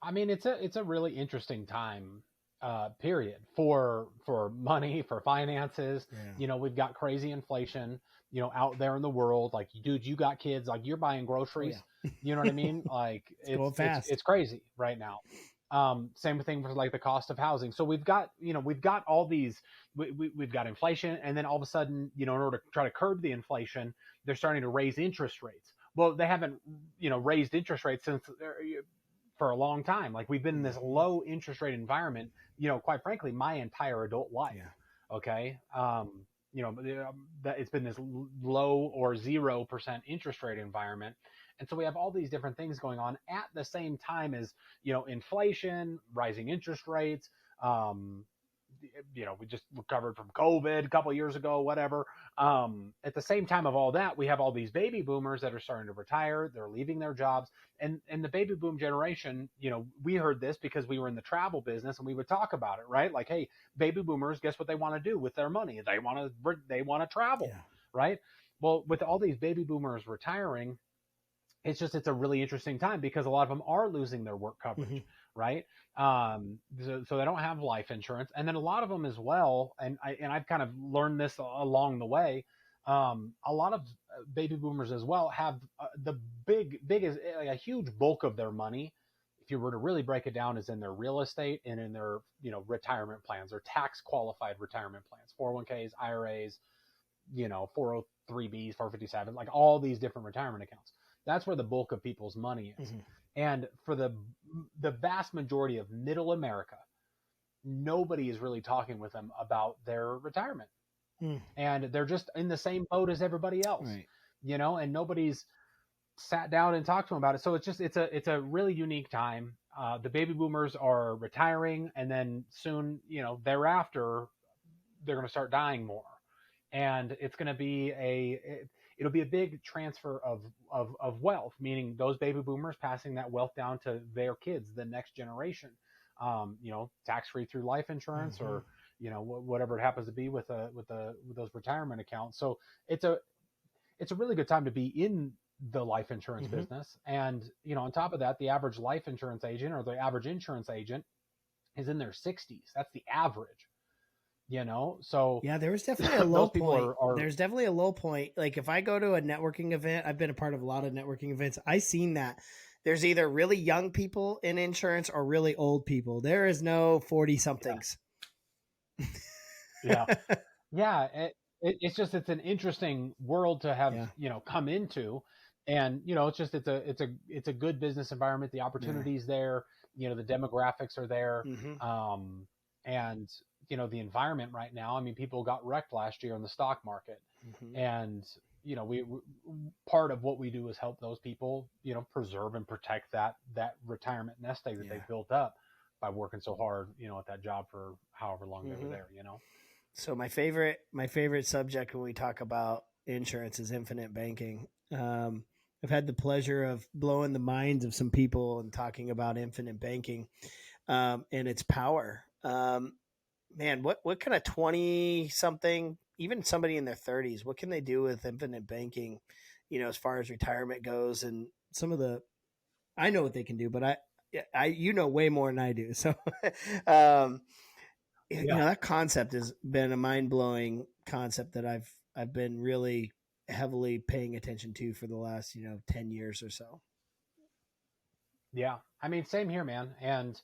I mean, it's a really interesting time, period for money, for finances. Yeah. We've got crazy inflation, out there in the world. Like, dude, you got kids, like you're buying Oh groceries. yeah. You know what I mean? Like, It's going fast. it's crazy right now. Same thing for like the cost of housing. So we've got all these, we've got inflation, and then all of a sudden, in order to try to curb the inflation, they're starting to raise interest rates. Well, they haven't, raised interest rates since for a long time. Like, we've been in this Mhm. low interest rate environment, quite frankly, my entire adult life. Yeah. Okay. That it's been this low or 0% interest rate environment. And so we have all these different things going on at the same time as, inflation, rising interest rates, um, we just recovered from COVID a couple of years ago, whatever. At the same time of all that, we have all these baby boomers that are starting to retire. They're leaving their jobs, and the baby boom generation. We heard this because we were in the travel business, and we would talk about it, right? Like, hey, baby boomers, guess what they want to do with their money? They want to travel, Yeah. right? Well, with all these baby boomers retiring, it's a really interesting time because a lot of them are losing their work Mm-hmm. coverage, right? So they don't have life insurance, and then a lot of them as well. I've kind of learned this along the way. A lot of baby boomers as well have the biggest, like a huge bulk of their money, if you were to really break it down, is in their real estate and in their retirement plans or tax qualified retirement plans, 401ks, IRAs, 403bs, 457, like all these different retirement accounts. That's where the bulk of people's money is. Mm-hmm. And for the vast majority of middle America, nobody is really talking with them about their retirement. Mm. And they're just in the same boat as everybody else. Right. And nobody's sat down and talked to them about it. So it's a really unique time. The baby boomers are retiring, and then soon, thereafter, they're going to start dying more, and it's going to be it'll be a big transfer of wealth, meaning those baby boomers passing that wealth down to their kids, the next generation, tax free through life insurance, Mm-hmm. or whatever it happens to be with those retirement accounts. So it's a really good time to be in the life insurance Mm-hmm. business. And on top of that, the average life insurance agent or the average insurance agent is in their 60s. That's the average. So Yeah, there was definitely a low those people point. are There's definitely a low point. Like if I go to a networking event, I've been a part of a lot of networking events. I seen that there's either really young people in insurance or really old people. There is no 40 yeah, somethings. yeah, yeah. It's an interesting world to have Yeah. come into. And it's a good business environment. The Yeah. opportunities there, the demographics are there. Mm-hmm. And the environment right now, I mean, people got wrecked last year in the stock market. Mm-hmm. And we part of what we do is help those people preserve and protect that retirement nest egg that Yeah. they've built up by working so hard at that job for however long they were Mm-hmm. there. So my favorite subject when we talk about insurance is infinite banking. I've had the pleasure of blowing the minds of some people and talking about infinite banking and its power. Man, what kind of 20 something, even somebody in their 30s, what can they do with infinite banking? As far as retirement goes, and some of the I know what they can do, but I way more than I do. So, um, Yeah. that concept has been a mind blowing concept that I've been really heavily paying attention to for the last 10 years or so. Yeah. I mean, same here, man. And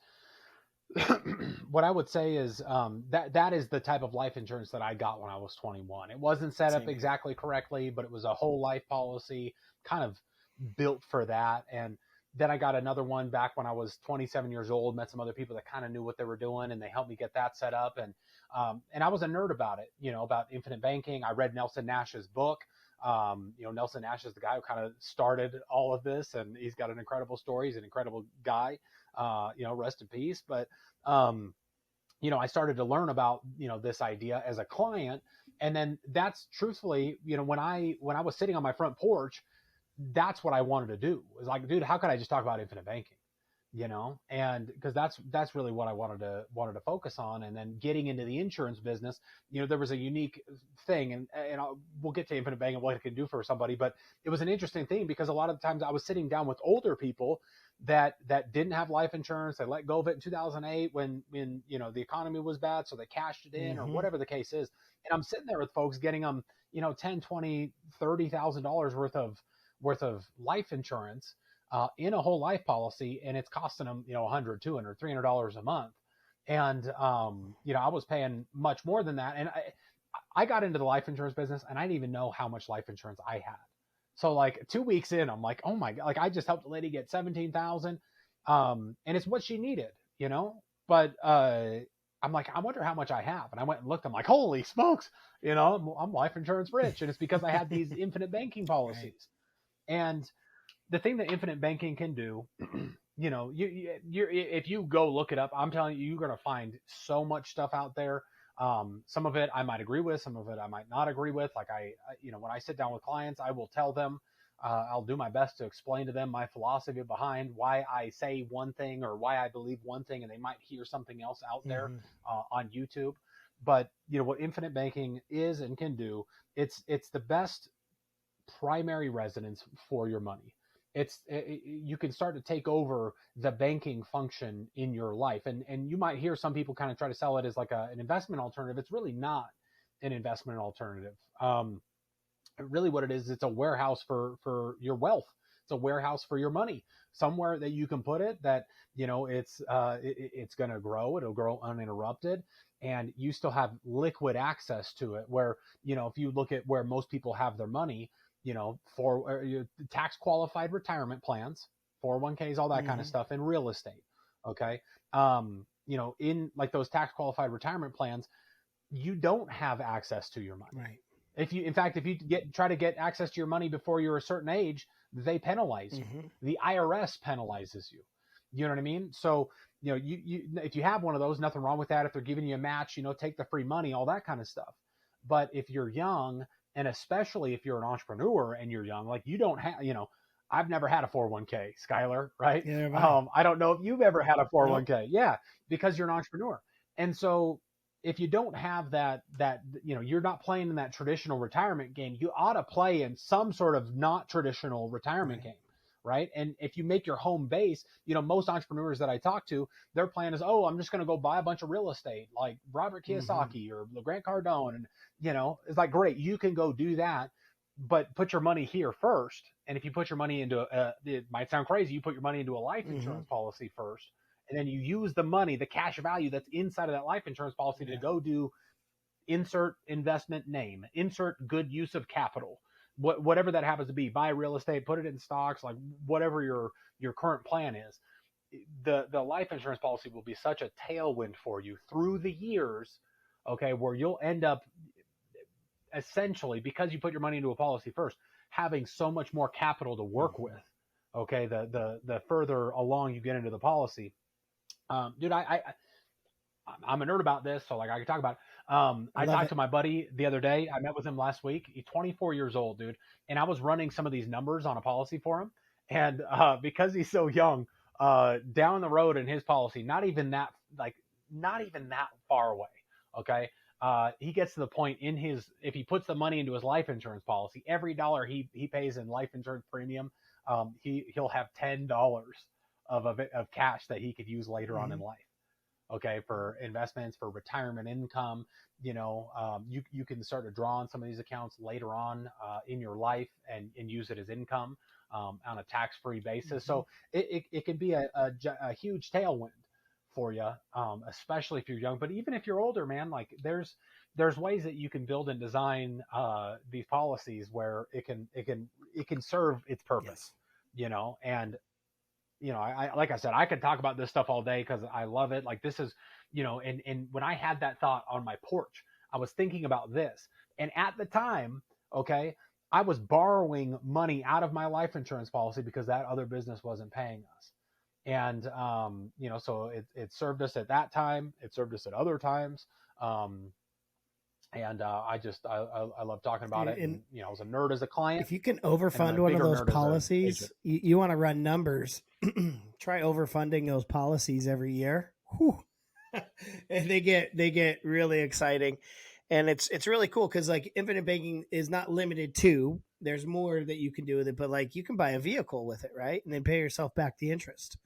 what I would say is that is the type of life insurance that I got when I was 21. It wasn't set up Same here. exactly correctly, but it was a whole life policy kind of built for that. And then I got another one back when I was 27 years old, met some other people that kind of knew what they were doing, and they helped me get that set up. And I was a nerd about it, about infinite banking. I read Nelson Nash's book. Nelson Nash is the guy who kind of started all of this, and he's got an incredible story. He's an incredible guy. Rest in peace. But I started to learn about this idea as a client, and then that's truthfully, when I was sitting on my front porch, that's what I wanted to do. It was like, dude, how could I just talk about infinite banking? And because that's really what I wanted to focus on. And then getting into the insurance business, there was a unique thing, and we'll get to infinite banking and what it can do for somebody, but it was an interesting thing because a lot of the times I was sitting down with older people that didn't have life insurance. They let go of it in 2008 when the economy was bad, so they cashed it in, or Mm-hmm. whatever the case is. And I'm sitting there with folks getting them 10, 20, $30,000 worth of life insurance in a whole life policy, and it's costing them $100, $200, $300 a month. And I was paying much more than that. And I got into the life insurance business, and I didn't even know how much life insurance I had. So like 2 weeks in, I'm like, oh my god, like I just helped a lady get 17,000, and it's what she needed. But I'm like, I wonder how much I have, and I went and looked. I'm like, holy smokes, I'm life insurance rich, and it's because I had these infinite banking Right. policies. And the thing that infinite banking can do, you if you go look it up, I'm telling you, you're going to find so much stuff out there. Some of it I might agree with, some of it I might not agree with. Like when I sit down with clients, I will tell them, I'll do my best to explain to them my philosophy behind why I say one thing or why I believe one thing, and they might hear something else out there Mm-hmm. on YouTube. But what infinite banking is and can do, it's the best primary residence for your money. you can start to take over the banking function in your life. And you might hear some people kind of try to sell it as like an investment alternative. It's really not an investment alternative. Really what it is, it's a warehouse for your wealth. It's a warehouse for your money, somewhere that you can put it that, it's going to grow. It'll grow uninterrupted, and you still have liquid access to it, where, if you look at where most people have their money, for tax qualified retirement plans, 401ks, all that kind of stuff, and real estate. Okay. In like those tax qualified retirement plans, you don't have access to your money. Right. In fact, if you try to get access to your money before you're a certain age, they penalize you. The IRS penalizes you. You know what I mean? So, you if you have one of those, nothing wrong with that. If they're giving you a match, take the free money, all that kind of stuff. But if you're young, and especially if you're an entrepreneur and you're young, like you don't have, I've never had a 401k, Skylar, right? Yeah, I don't know if you've ever had a 401k. Nope. Yeah, because you're an entrepreneur. And so if you don't have that, you're not playing in that traditional retirement game, you ought to play in some sort of not traditional retirement game, right? And if you make your home base, most entrepreneurs that I talk to, their plan is, oh, I'm just going to go buy a bunch of real estate like Robert Kiyosaki or Grant Cardone. And, it's like, great, you can go do that, but put your money here first. And if you put your money into it might sound crazy, you put your money into a life insurance policy first, and then you use the money, the cash value that's inside of that life insurance policy to go do insert investment name, insert good use of capital, whatever that happens to be, buy real estate, put it in stocks, like whatever your current plan is. The life insurance policy will be such a tailwind for you through the years, okay, where you'll end up essentially, because you put your money into a policy first, having so much more capital to work with. Okay, the further along you get into the policy. Dude, I'm a nerd about this, so like I can talk about it. I talked to my buddy the other day. I met with him last week. He's 24 years old, dude, and I was running some of these numbers on a policy for him. And because he's so young, down the road in his policy, not even that far away. Okay, he gets to the point in if he puts the money into his life insurance policy, every dollar he pays in life insurance premium, he'll have $10 of cash that he could use later on in life. Okay, for investments, for retirement income. You can start to draw on some of these accounts later on in your life and use it as income on a tax-free basis. So it can be a huge tailwind for you, especially if you're young. But even if you're older, man, like there's ways that you can build and design these policies where it can serve its purpose. And I like I said, I could talk about this stuff all day because I love it. Like this is, and when I had that thought on my porch, I was thinking about this. And at the time, okay, I was borrowing money out of my life insurance policy because that other business wasn't paying us. And, so it served us at that time. It served us at other times. And I love talking about it. And, I was a nerd as a client. If you can overfund one of those policies, you want to run numbers, try overfunding those policies every year. And they get really exciting. And it's really cool because like infinite banking is not limited to, there's more that you can do with it, but like you can buy a vehicle with it, right? And then pay yourself back the interest.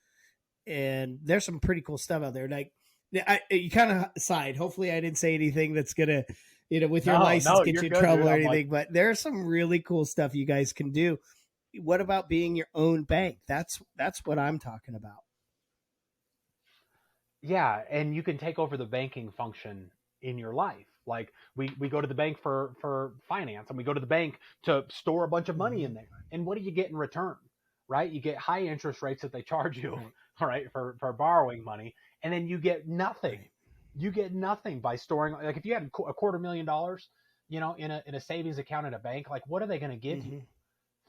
And there's some pretty cool stuff out there. Like you kind of sighed. Hopefully I didn't say anything that's going to, with your license get you in trouble or anything, but there's some really cool stuff you guys can do. What about being your own bank? That's what I'm talking about. Yeah. And you can take over the banking function in your life. Like we go to the bank for finance, and we go to the bank to store a bunch of money in there. And what do you get in return? Right? You get high interest rates that they charge you, right, for borrowing money. And then you get nothing. You get nothing by storing. Like if you had $250,000, in a savings account at a bank, like what are they going to give you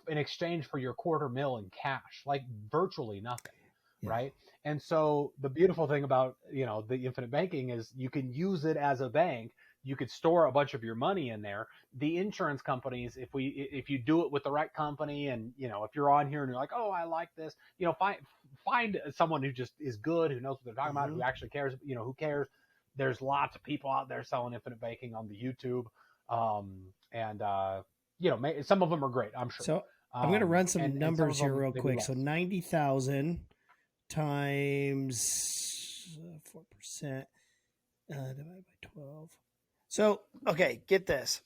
in exchange for your $250,000 in cash? Like virtually nothing. Yeah. Right. And so the beautiful thing about, the infinite banking is you can use it as a bank. You could store a bunch of your money in there. The insurance companies, if you do it with the right company, and if you're on here and you're like, oh, I like this, find someone who just is good, who knows what they're talking about, who actually cares, who cares. There's lots of people out there selling infinite banking on the YouTube, and some of them are great, I'm sure. So I'm going to run some And some numbers of here them real maybe quick. So less. 90,000 times 4%, divided by 12. So, okay, get this.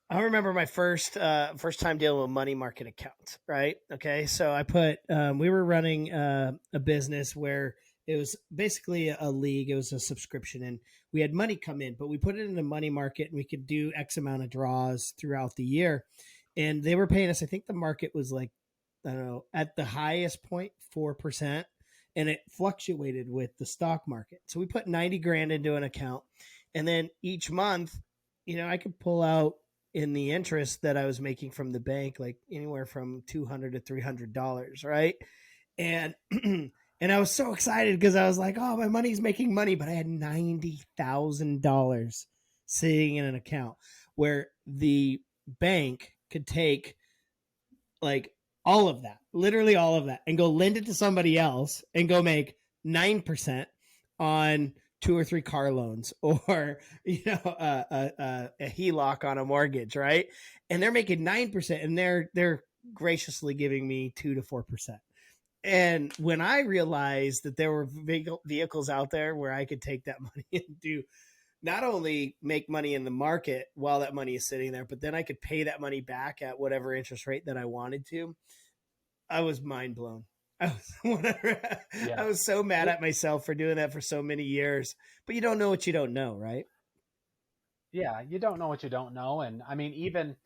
I remember my first time dealing with money market accounts, right? Okay, so I put we were running a business where it was basically a league. It was a subscription, and we had money come in, but we put it in the money market, and we could do X amount of draws throughout the year. And they were paying us. I think the market was like, I don't know, at the highest point 4%, and it fluctuated with the stock market. So we put 90 grand into an account, and then each month, I could pull out in the interest that I was making from the bank, like anywhere from $200 to $300, right? And and I was so excited because I was like, "Oh, my money's making money," but I had $90,000 sitting in an account where the bank could take like all of that, literally all of that, and go lend it to somebody else and go make 9% on two or three car loans or a HELOC on a mortgage, right? And they're making 9%, and they're graciously giving me 2 to 4%. And when I realized that there were vehicles out there where I could take that money and do not only make money in the market while that money is sitting there, but then I could pay that money back at whatever interest rate that I wanted to, I was mind blown. I was, I Yeah. was so mad It, at myself for doing that for so many years. But you don't know what you don't know, right? yeah, you don't know what you don't know. And I mean, even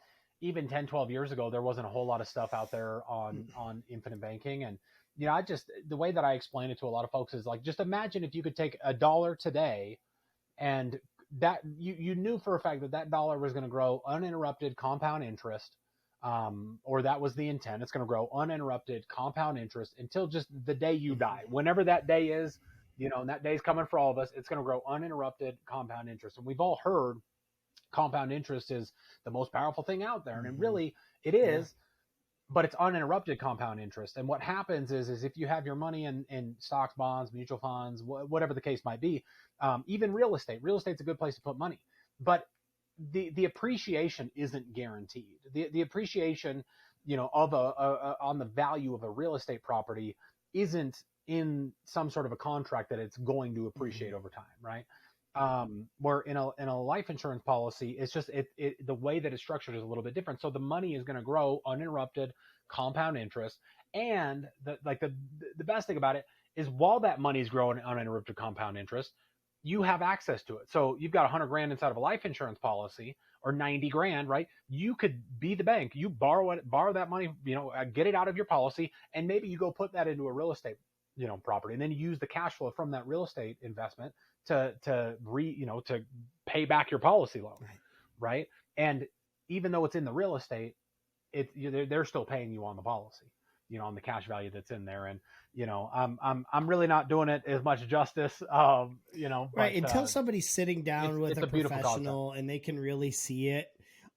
10, 12 years ago, there wasn't a whole lot of stuff out there on infinite banking. And I just, the way that I explain it to a lot of folks is like, just imagine if you could take a dollar today, and that you knew for a fact that that dollar was going to grow uninterrupted compound interest, or that was the intent. It's going to grow uninterrupted compound interest until just the day you die, Mm-hmm. whenever that day is. And that day's coming for all of us. It's going to grow uninterrupted compound interest, and we've all heard compound interest is the most powerful thing out there, and it Mm-hmm. really it Yeah. is. But it's uninterrupted compound interest. And what happens is if you have your money in stocks, bonds, mutual funds, whatever the case might be, even real estate's a good place to put money. But the appreciation isn't guaranteed. The appreciation, of on the value of a real estate property isn't in some sort of a contract that it's going to Mm-hmm. appreciate over time, right? Where in a life insurance policy, it's just the way that it's structured is a little bit different. So the money is going to grow uninterrupted compound interest, and the best thing about it is while that money is growing uninterrupted compound interest, you have access to it. So you've got 100 grand inside of a life insurance policy, or 90 grand, right? You could be the bank. You borrow that money, get it out of your policy, and maybe you go put that into a real estate, property, and then you use the cash flow from that real estate investment to pay back your policy loan, Right. right? And even though it's in the real estate, they're still paying you on the policy, on the cash value that's in there. And I'm really not doing it as much justice, Right. but Until somebody's sitting it's down with it's a a beautiful concept. professional and they can really see it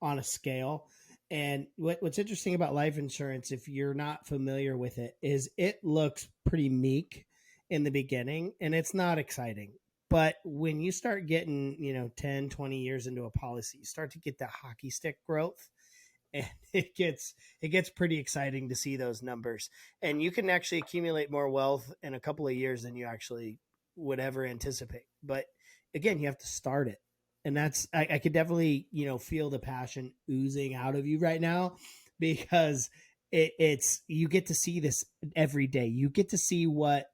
on a scale. And what's interesting about life insurance, if you're not familiar with it, is it looks pretty meek in the beginning and it's not exciting. But when you start getting, 10, 20 years into a policy, you start to get that hockey stick growth, and it gets pretty exciting to see those numbers. And you can actually accumulate more wealth in a couple of years than you actually would ever anticipate. But again, you have to start it. And that's I could definitely, feel the passion oozing out of you right now, because it's you get to see this every day. You get to see what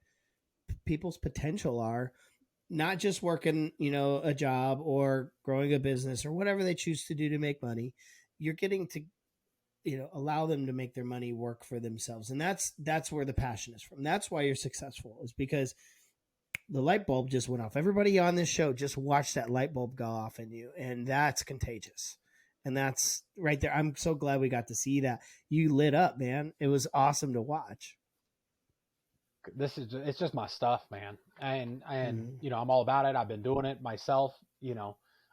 people's potential are, not just working, a job or growing a business or whatever they choose to do to make money. You're getting to, allow them to make their money work for themselves. And that's where the passion is from. That's why you're successful, is because the light bulb just went off. Everybody on this show just watched that light bulb go off in you, and that's contagious. And that's right there. I'm so glad we got to see that. You lit up, man. It was awesome to watch. It's just my stuff, man. And Mm-hmm. I'm all about it. I've been doing it myself.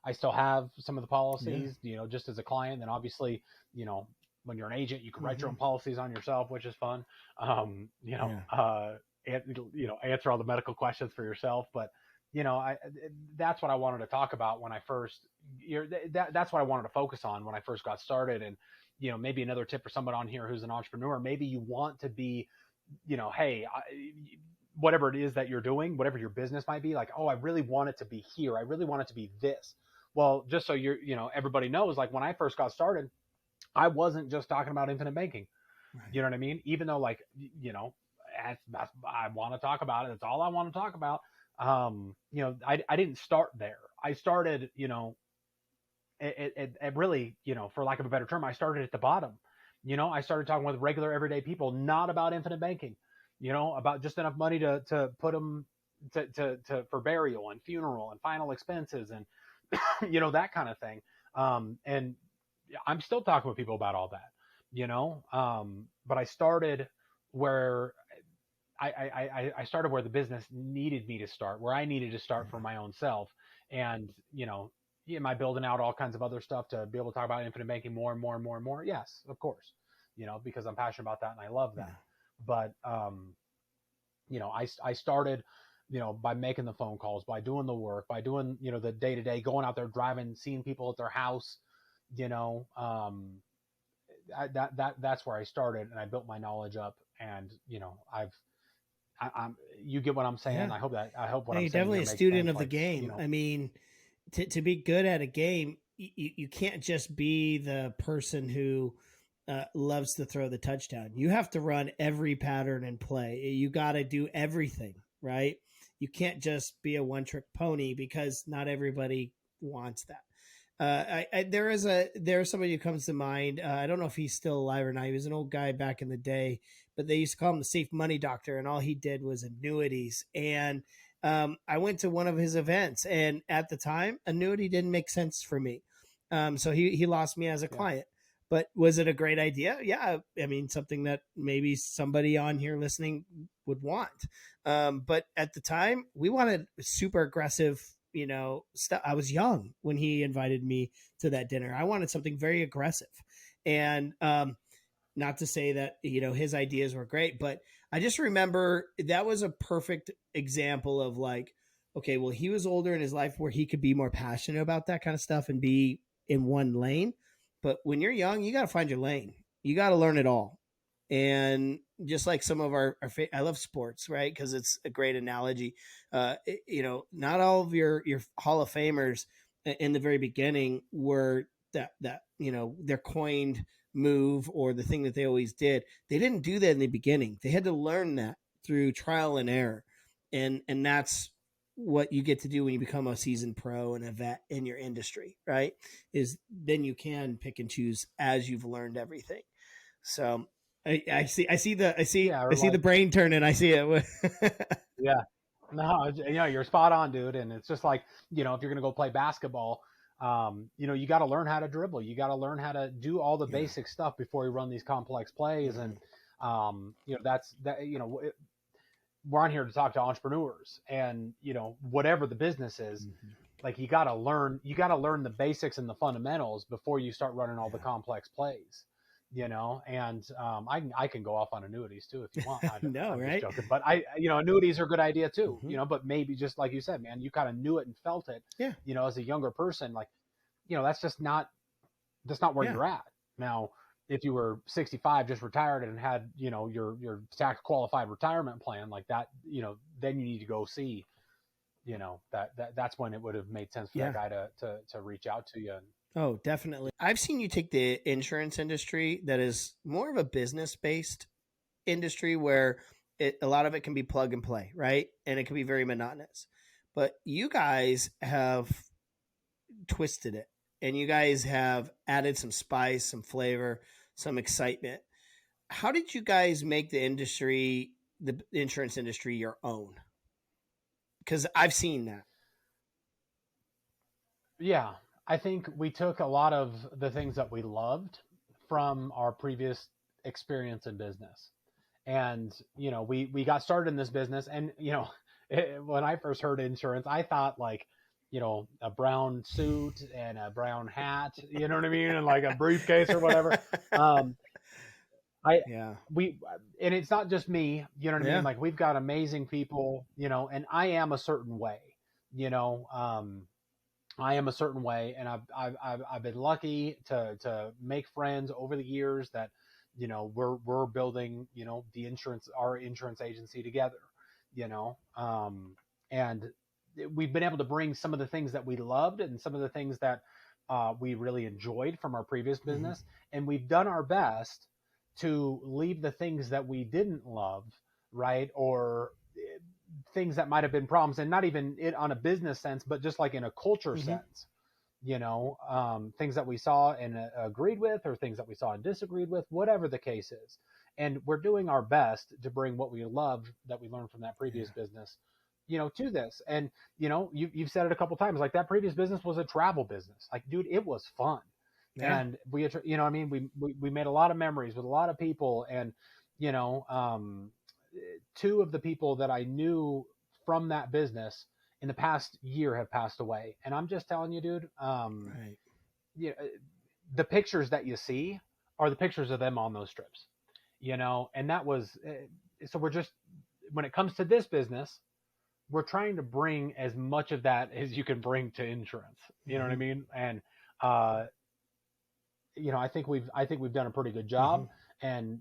I still have some of the Yeah. policies, just as a client. Then obviously, you know, when you're an agent, you can write your Mm-hmm. own policies on yourself, which is fun. Um, you know, Yeah. uh, answer all the medical questions for yourself. But I that's what I wanted to talk about when I first. That's what I wanted to focus on when I first got started. And maybe another tip for someone on here who's an entrepreneur, maybe you want to be, hey, whatever it is that you're doing, whatever your business might be, like, oh, I really want it to be here. I really want it to be this. Well, just so everybody knows, like when I first got started, I wasn't just talking about infinite banking. Right. You know what I mean? Even though, like, I want to talk about it. That's all I want to talk about. I didn't start there. I started, it really, for lack of a better term, I started at the bottom. I started talking with regular everyday people, not about infinite banking, about just enough money to put them for burial and funeral and final expenses and, that kind of thing. And I'm still talking with people about all that, but I started where I started where the business needed me to start, where I needed to start for my own self. And, am I building out all kinds of other stuff to be able to talk about infinite banking more and more and more and more? Yes, of course, because I'm passionate about that and I love that. But, I started, by making the phone calls, by doing the work, by doing, the day to day, going out there, driving, seeing people at their house, that's where I started, and I built my knowledge up. And, you get what I'm saying. Yeah. I hope what No, I'm you're saying definitely here a makes student sense. of the Like, game. I mean, to be good at a game, you can't just be the person who loves to throw the touchdown. You have to run every pattern and play. You got to do everything, right? You can't just be a one trick pony because not everybody wants that. There's somebody who comes to mind. I don't know if he's still alive or not. He was an old guy back in the day, but they used to call him the safe money doctor, and all he did was annuities. And I went to one of his events, and at the time, annuity didn't make sense for me. So he lost me as a client. But was it a great idea? Yeah, I mean, something that maybe somebody on here listening would want. But at the time, we wanted super aggressive, stuff. I was young when he invited me to that dinner. I wanted something very aggressive, and not to say that his ideas were great, but I just remember that was a perfect example of like, okay, well, he was older in his life where he could be more passionate about that kind of stuff and be in one lane. But when you're young, you got to find your lane. You got to learn it all. And just like some of I love sports, right? Because it's a great analogy. Not all of your Hall of Famers in the very beginning were that their coined move or the thing that they always did. They didn't do that in the beginning. They had to learn that through trial and error, and that's what you get to do when you become a seasoned pro and a vet in your industry, right? Is then you can pick and choose as you've learned everything. So I see the brain turning. I see it. Yeah, no, you're spot on, dude. And it's just like, if you're going to go play basketball, you got to learn how to dribble. You got to learn how to do all the basic stuff before you run these complex plays. And, we're on here to talk to entrepreneurs, and, whatever the business is, like you got to learn the basics and the fundamentals before you start running all the complex plays. And I can go off on annuities too if you want. I'm right? just joking, but annuities are a good idea too. But maybe just like you said, man, you kind of knew it and felt it. Yeah. As a younger person, like, that's not where you're at now. If you were 65, just retired and had your tax qualified retirement plan like that, then you need to go see. That's when it would have made sense for that guy to reach out to you. Oh, definitely. I've seen you take the insurance industry that is more of a business-based industry where a lot of it can be plug and play, right? And it can be very monotonous. But you guys have twisted it, and you guys have added some spice, some flavor, some excitement. How did you guys make the insurance industry, your own? Because I've seen that. Yeah, I think we took a lot of the things that we loved from our previous experience in business. And, we got started in this business, and, when I first heard insurance, I thought like, a brown suit and a brown hat, you know what I mean? And like a briefcase or whatever. And it's not just me, you know what I mean? Like we've got amazing people, and I am a certain way, I am a certain way, and I've been lucky to make friends over the years that, we're building, our insurance agency together, you know, and we've been able to bring some of the things that we loved and some of the things that we really enjoyed from our previous Mm-hmm. business, and we've done our best to leave the things that we didn't love, right, or things that might have been problems, and not even it on a business sense, but just like in a culture Mm-hmm. sense, things that we saw and agreed with, or things that we saw and disagreed with, whatever the case is. And we're doing our best to bring what we love that we learned from that previous Yeah. business, to this. And, you've said it a couple times, like that previous business was a travel business. Like, dude, it was fun. Yeah. And what I mean? We made a lot of memories with a lot of people. And, you know, two of the people that I knew from that business in the past year have passed away. And I'm just telling you, dude, Right. you know, the pictures that you see are the pictures of them on those trips, and that was, so we're just, when it comes to this business, we're trying to bring as much of that as you can bring to insurance. You know what I Mm-hmm. mean? And, uh, I think we've done a pretty good Mm-hmm. job. And,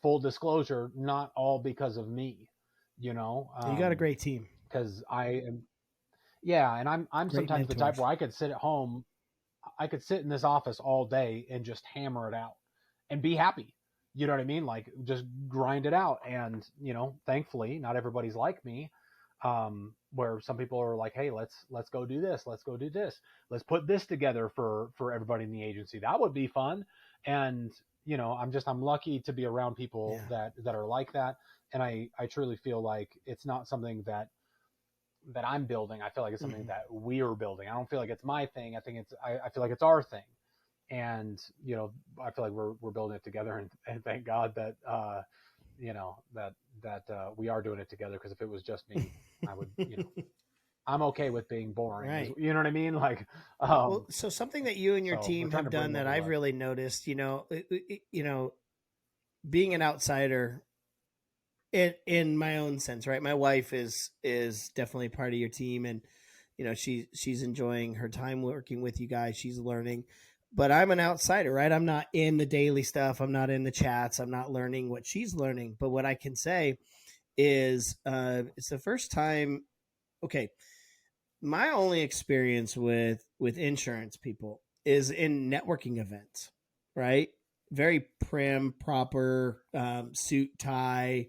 full disclosure, not all because of me, You got a great team. because I am, yeah, and I'm Great sometimes the type mentors. where I could sit at home, I could sit in this office all day and just hammer it out and be happy. You know what I mean? Like, just grind it out. And, thankfully not everybody's like me. Where some people are like, hey, let's go do this. Let's go do this. Let's put this together for everybody in the agency. That would be fun. And, I'm lucky to be around people Yeah. that are like that. And I truly feel like it's not something that I'm building. I feel like it's something Mm-hmm. that we're building. I don't feel like it's my thing. I feel like it's our thing. And, I feel like we're building it together. And thank God that, that we are doing it together. Cause if it was just me, I would, I'm okay with being boring, Right. you know what I mean? Like, Well, so something that you and your so we're team trying have to bring done what that we I've love. really noticed, being an outsider in my own sense, right? My wife is definitely part of your team, and she's enjoying her time working with you guys. She's learning, but I'm an outsider, right? I'm not in the daily stuff. I'm not in the chats. I'm not learning what she's learning. But what I can say is, it's the first time. Okay, my only experience with insurance people is in networking events, right? Very prim, proper, suit, tie.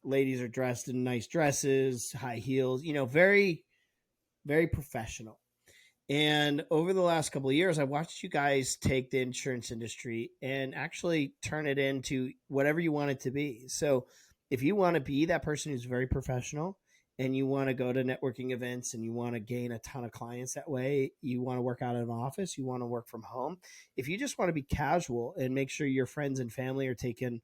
Ladies are dressed in nice dresses, high heels. Very, very professional. And over the last couple of years, I watched you guys take the insurance industry and actually turn it into whatever you want it to be. So, if you want to be that person who's very professional and you want to go to networking events and you want to gain a ton of clients that way, you want to work out of an office, you want to work from home. If you just want to be casual and make sure your friends and family are taken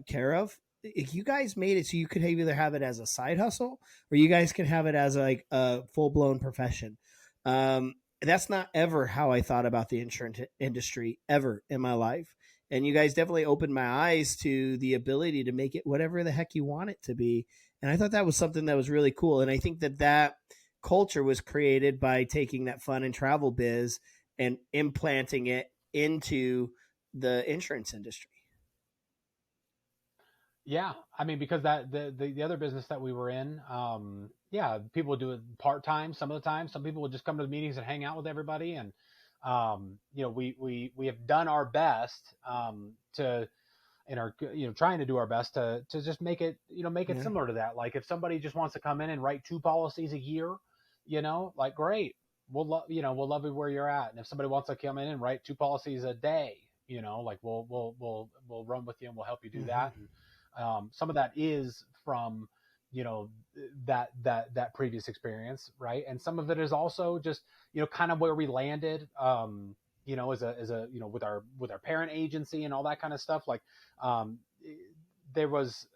care of, if you guys made it so you could either have it as a side hustle or you guys can have it as like a full blown profession. That's not ever how I thought about the insurance industry ever in my life. And you guys definitely opened my eyes to the ability to make it whatever the heck you want it to be. And I thought that was something that was really cool. And I think that culture was created by taking that fun and travel biz and implanting it into the insurance industry. Yeah. I mean, because that, the other business that we were in, yeah, people would do it part-time some of the time. Some people would just come to the meetings and hang out with everybody. And, we have done our best, to, and are, trying to do our best to just make it Yeah. similar to that. Like, if somebody just wants to come in and write 2 policies a year, like, great, we'll love you where you're at. And if somebody wants to come in and write 2 policies a day, like, we'll run with you and we'll help you do Mm-hmm. that. And, some of that is from, you know that previous experience, right? And some of it is also just, kind of where we landed, as a with our parent agency and all that kind of stuff. Like, um, there was,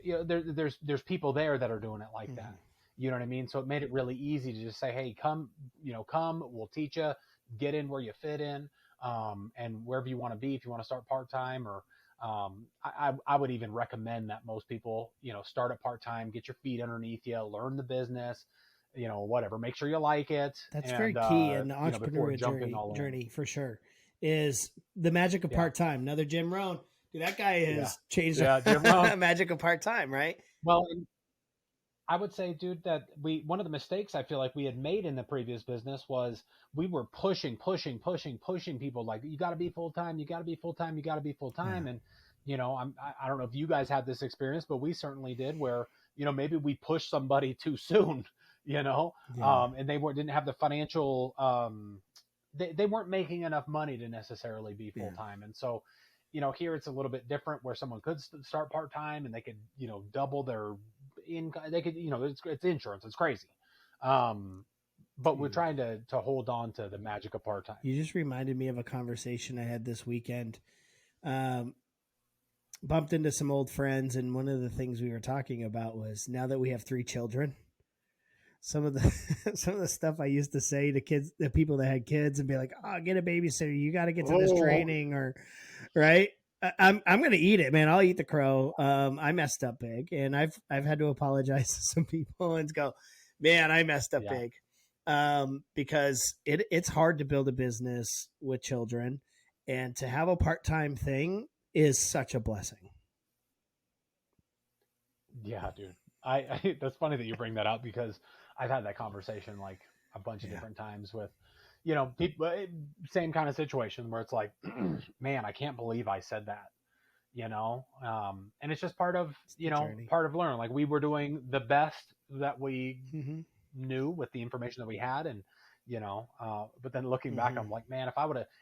there's people there that are doing it like Mm-hmm. that. You know what I mean? So it made it really easy to just say, hey, come, we'll teach you, get in where you fit in, and wherever you want to be. If you want to start part time, or, I would even recommend that most people, start at part time, get your feet underneath you, learn the business, whatever, make sure you like it. That's very And, key in the before entrepreneurial jumping all in. journey for sure. Is the magic of Yeah. part time. Another Jim Rohn. Dude, that guy Yeah. has changed Yeah. Jim Rohn. magic of part time, right? Well, I would say, dude, that one of the mistakes I feel like we had made in the previous business was we were pushing people like, you got to be full time, you got to be full time, you got to be full time. Yeah. And, I don't know if you guys had this experience, but we certainly did, where, maybe we pushed somebody too soon, Yeah. and they didn't have the financial, they weren't making enough money to necessarily be full time. And so, here it's a little bit different, where someone could start part time and they could, double their income. They could, it's insurance. It's crazy. But we're trying to hold on to the magic of part time. You just reminded me of a conversation I had this weekend. Bumped into some old friends, and one of the things we were talking about was, now that we have 3 children, some of the stuff I used to say to kids, the people that had kids, and be like, "Oh, get a babysitter. You got to get to this training," or right. I'm gonna eat it, man. I'll eat the crow. I messed up big, and I've had to apologize to some people and go, man, I messed up big, because it's hard to build a business with children, and to have a part-time thing is such a blessing. Yeah, dude. I that's funny that you bring that up, because I've had that conversation like a bunch of different times with, people, same kind of situation where it's like, man, I can't believe I said that, and it's just part of, part of learning. Like, we were doing the best that we knew with the information that we had. And, but then looking back, I'm like, man,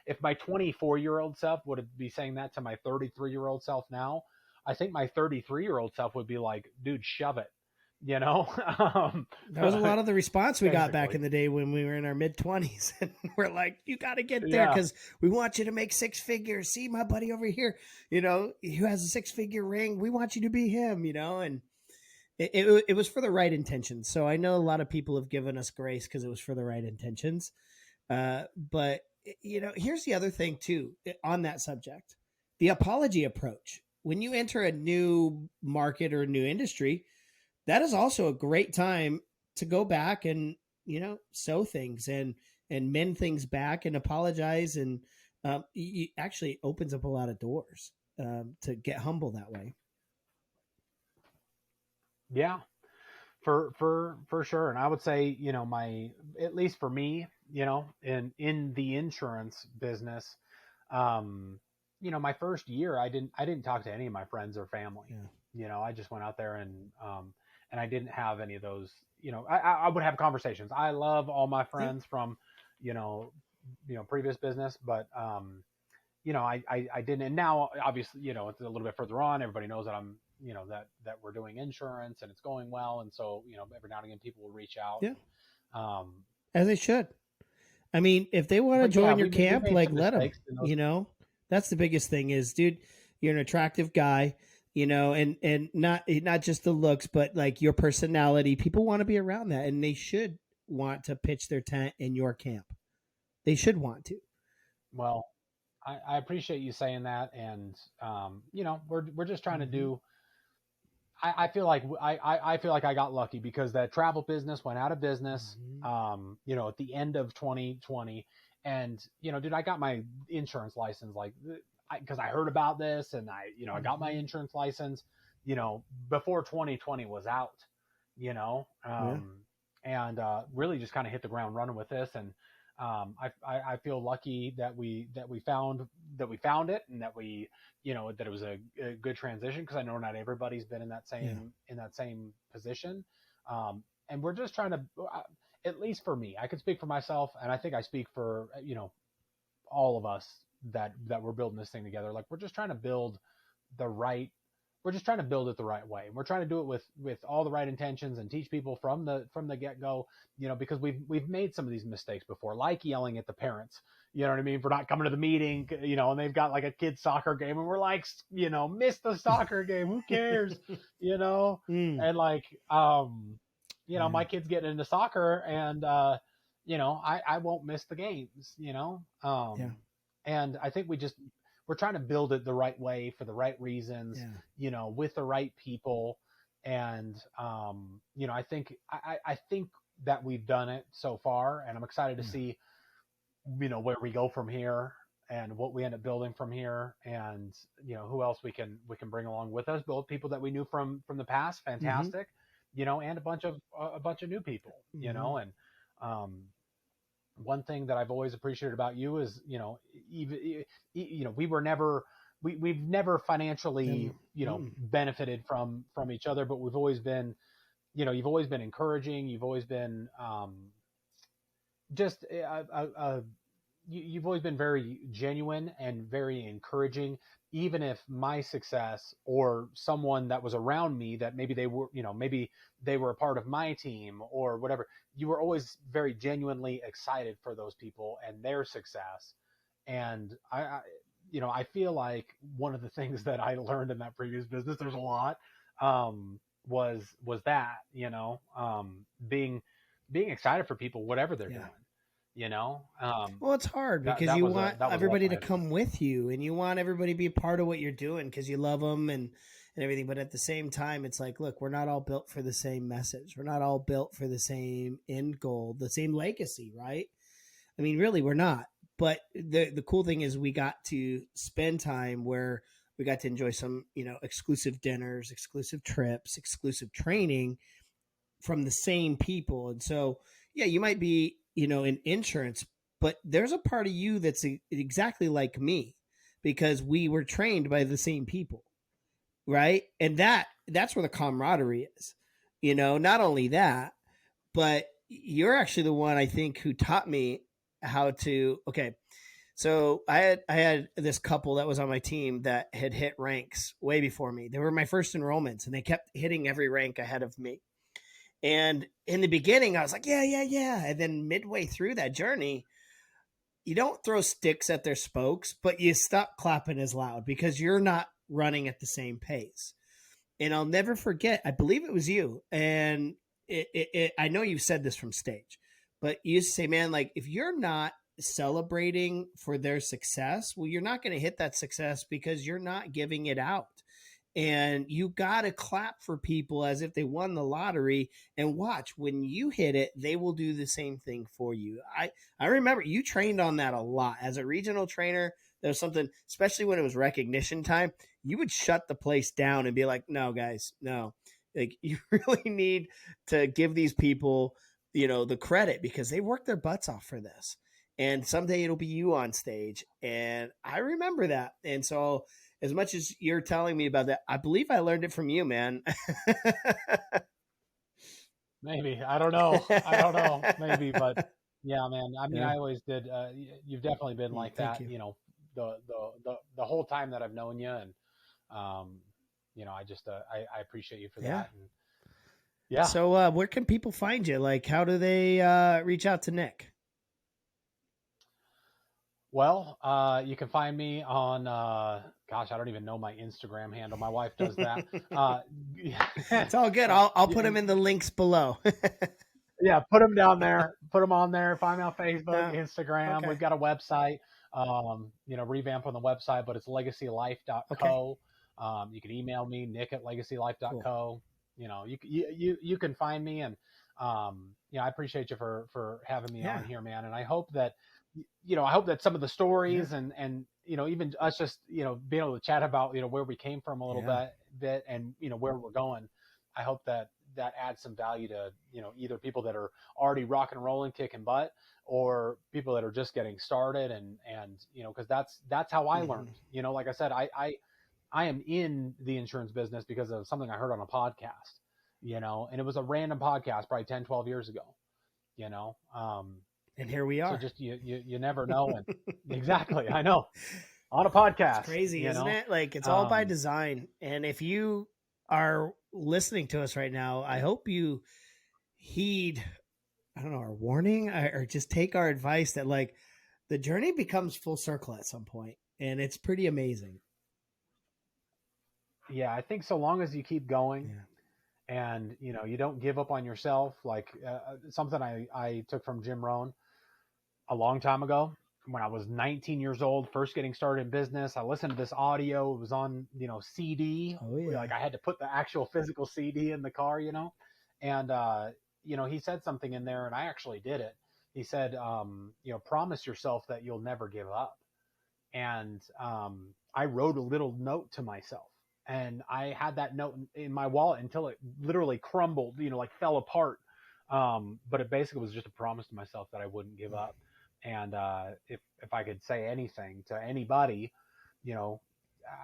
if my 24-year-old self would be saying that to my 33-year-old self now, I think my 33-year-old self would be like, dude, shove it. That was a lot of the response we got back in the day when we were in our mid-20s. And we're like, you got to get there, because we want you to make 6 figures. See my buddy over here, who has a 6-figure ring. We want you to be him, and it was for the right intentions. So I know a lot of people have given us grace because it was for the right intentions. But, here's the other thing too, on that subject, the apology approach. When you enter a new market or a new industry, that is also a great time to go back and, sow things and mend things back and apologize. And it actually opens up a lot of doors to get humble that way. Yeah, for sure. And I would say, at least for me, in the insurance business, my first year, I didn't talk to any of my friends or family. I just went out there and I didn't have any of those, I would have conversations. I love all my friends from, previous business, but, I didn't. And now obviously, it's a little bit further on. Everybody knows that I'm, that we're doing insurance and it's going well. And so, every now and again, people will reach out. Yeah. As they should. I mean, if they want to join your camp, like, let them, that's the biggest thing is, dude, you're an attractive guy, and not just the looks, but like your personality. People want to be around that, and they should want to pitch their tent in your camp. They should want to. Well, I appreciate you saying that. And, we're just trying to do, I feel like I feel like I got lucky, because that travel business went out of business, at the end of 2020. And, dude, I got my insurance license, like, because I heard about this, and I got my insurance license, before 2020 was out, and really just kind of hit the ground running with this. And I feel lucky that we found it, and that we, that it was a good transition, because I know not everybody's been in that same position. And we're just trying to, at least for me, I can speak for myself, and I think I speak for, all of us that we're building this thing together. Like, we're just trying to build it the right way. And we're trying to do it with all the right intentions, and teach people from the get-go, because we've made some of these mistakes before, like yelling at the parents, you know what I mean, for not coming to the meeting, and they've got like a kid's soccer game, and we're like, miss the soccer game. Who cares? And like, my kid's getting into soccer, and, I won't miss the games, and I think we're trying to build it the right way, for the right reasons, with the right people. And, I think that we've done it so far, and I'm excited to see, where we go from here and what we end up building from here, and who else we can bring along with us, both people that we knew from the past, fantastic, and a bunch of new people, and one thing that I've always appreciated about you is, even, we were never, we've never financially, benefited from each other, but we've always been, you've always been encouraging. You've always been, just you've always been very genuine and very encouraging, even if my success or someone that was around me that maybe they were a part of my team or whatever, you were always very genuinely excited for those people and their success. And I feel like one of the things that I learned in that previous business, there's a lot, was that, being excited for people, whatever they're doing. Well, it's hard because you want everybody to come with you, and you want everybody to be a part of what you're doing because you love them and everything. But at the same time, it's like, look, we're not all built for the same message. We're not all built for the same end goal, the same legacy, right? I mean, really, we're not. But the cool thing is we got to spend time where we got to enjoy some, exclusive dinners, exclusive trips, exclusive training from the same people. And so, yeah, you might be, in insurance, but there's a part of you that's exactly like me because we were trained by the same people. Right. And that's where the camaraderie is, not only that, but you're actually the one I think who taught me how to, okay. So I had this couple that was on my team that had hit ranks way before me. They were my first enrollments and they kept hitting every rank ahead of me. And in the beginning, I was like, yeah, yeah, yeah. And then midway through that journey, you don't throw sticks at their spokes, but you stop clapping as loud because you're not running at the same pace. And I'll never forget, I believe it was you. And I know you've said this from stage, but you used to say, man, like if you're not celebrating for their success, well, you're not going to hit that success because you're not giving it out. And you got to clap for people as if they won the lottery and watch when you hit it, they will do the same thing for you. I remember you trained on that a lot as a regional trainer. There was something, especially when it was recognition time, you would shut the place down and be like, no, guys, no, like you really need to give these people, the credit because they worked their butts off for this. And someday it'll be you on stage. And I remember that. And so, as much as you're telling me about that, I believe I learned it from you, man. Maybe. I don't know. Maybe, but yeah, man. I mean, Yeah. I always did. You've definitely been like Thank that, you. the whole time that I've known you. And, I just, I appreciate you for Yeah. that. And yeah. So where can people find you? Like, how do they reach out to Nick? Well, you can find me on, gosh, I don't even know my Instagram handle. My wife does that. It's all good. I'll put them in the links below. Yeah, put them down there. Put them on there. Find me on Facebook, Instagram. Okay. We've got a website. Revamp on the website, but it's legacylife.co. Okay. You can email me, nick@legacylife.co. Cool. You can find me, and I appreciate you for having me on here, man. And I hope that some of the stories and even us just being able to chat about where we came from a little bit and where we're going. I hope that adds some value to either people that are already rock and rolling, kicking butt, or people that are just getting started, and because that's how I learned. Like I said, I am in the insurance business because of something I heard on a podcast, and it was a random podcast probably 10, 12 years ago, and here we are. So just you never know. And exactly, I know, on a podcast. It's crazy, isn't it? Like it's all by design. And if you are listening to us right now, I hope you heed, I don't know, our warning or just take our advice that like the journey becomes full circle at some point, and it's pretty amazing. Yeah, I think so long as you keep going, and you don't give up on yourself. Like something I took from Jim Rohn a long time ago when I was 19 years old, first getting started in business. I listened to this audio. It was on, CD. Oh, yeah. Like I had to put the actual physical CD in the car, and he said something in there, and I actually did it. He said, promise yourself that you'll never give up. And I wrote a little note to myself, and I had that note in my wallet until it literally crumbled, like fell apart. But it basically was just a promise to myself that I wouldn't give up. And if I could say anything to anybody, you know,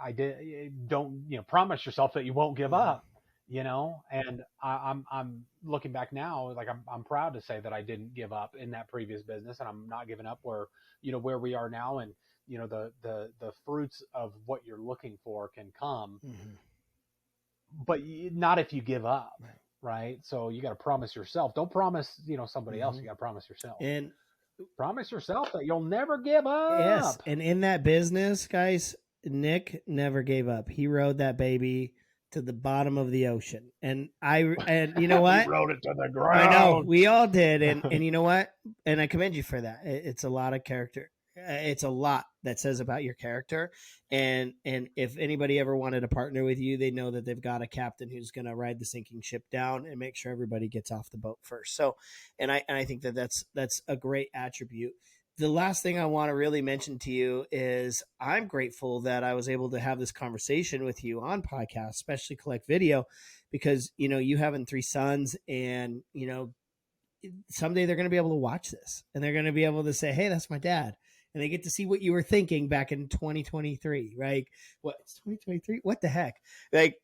I did. Don't promise yourself that you won't give up. And I'm looking back now, like I'm proud to say that I didn't give up in that previous business, and I'm not giving up where we are now, and the fruits of what you're looking for can come, but not if you give up, right? So you got to promise yourself. Don't promise somebody else. You got to promise yourself. And promise yourself that you'll never give up. Yes, and in that business, guys, Nick never gave up. He rode that baby to the bottom of the ocean, and you know what? He rode it to the ground. I know we all did, and you know what? And I commend you for that. It's a lot of character. It's a lot that says about your character, and if anybody ever wanted to partner with you, they know that they've got a captain who's going to ride the sinking ship down and make sure everybody gets off the boat first. So, and I think that's a great attribute. The last thing I want to really mention to you is I'm grateful that I was able to have this conversation with you on podcast, especially Collect Video, because you having 3 sons, and someday they're going to be able to watch this, and they're going to be able to say, "Hey, that's my dad." And they get to see what you were thinking back in 2023, right? What, it's 2023? What the heck? Like,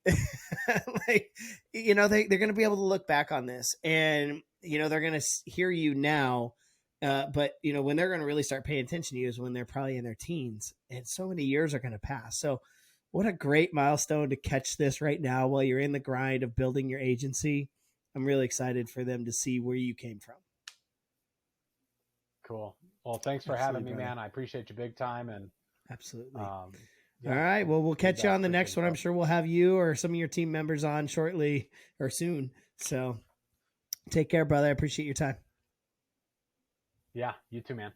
they're going to be able to look back on this, and, they're going to hear you now. But, when they're going to really start paying attention to you is when they're probably in their teens, and so many years are going to pass. So what a great milestone to catch this right now while you're in the grind of building your agency. I'm really excited for them to see where you came from. Cool. Well, thanks for having me, man. I appreciate you big time. And absolutely. All right. Well, we'll catch you on the next one. I'm sure we'll have you or some of your team members on shortly or soon. So take care, brother. I appreciate your time. Yeah, you too, man.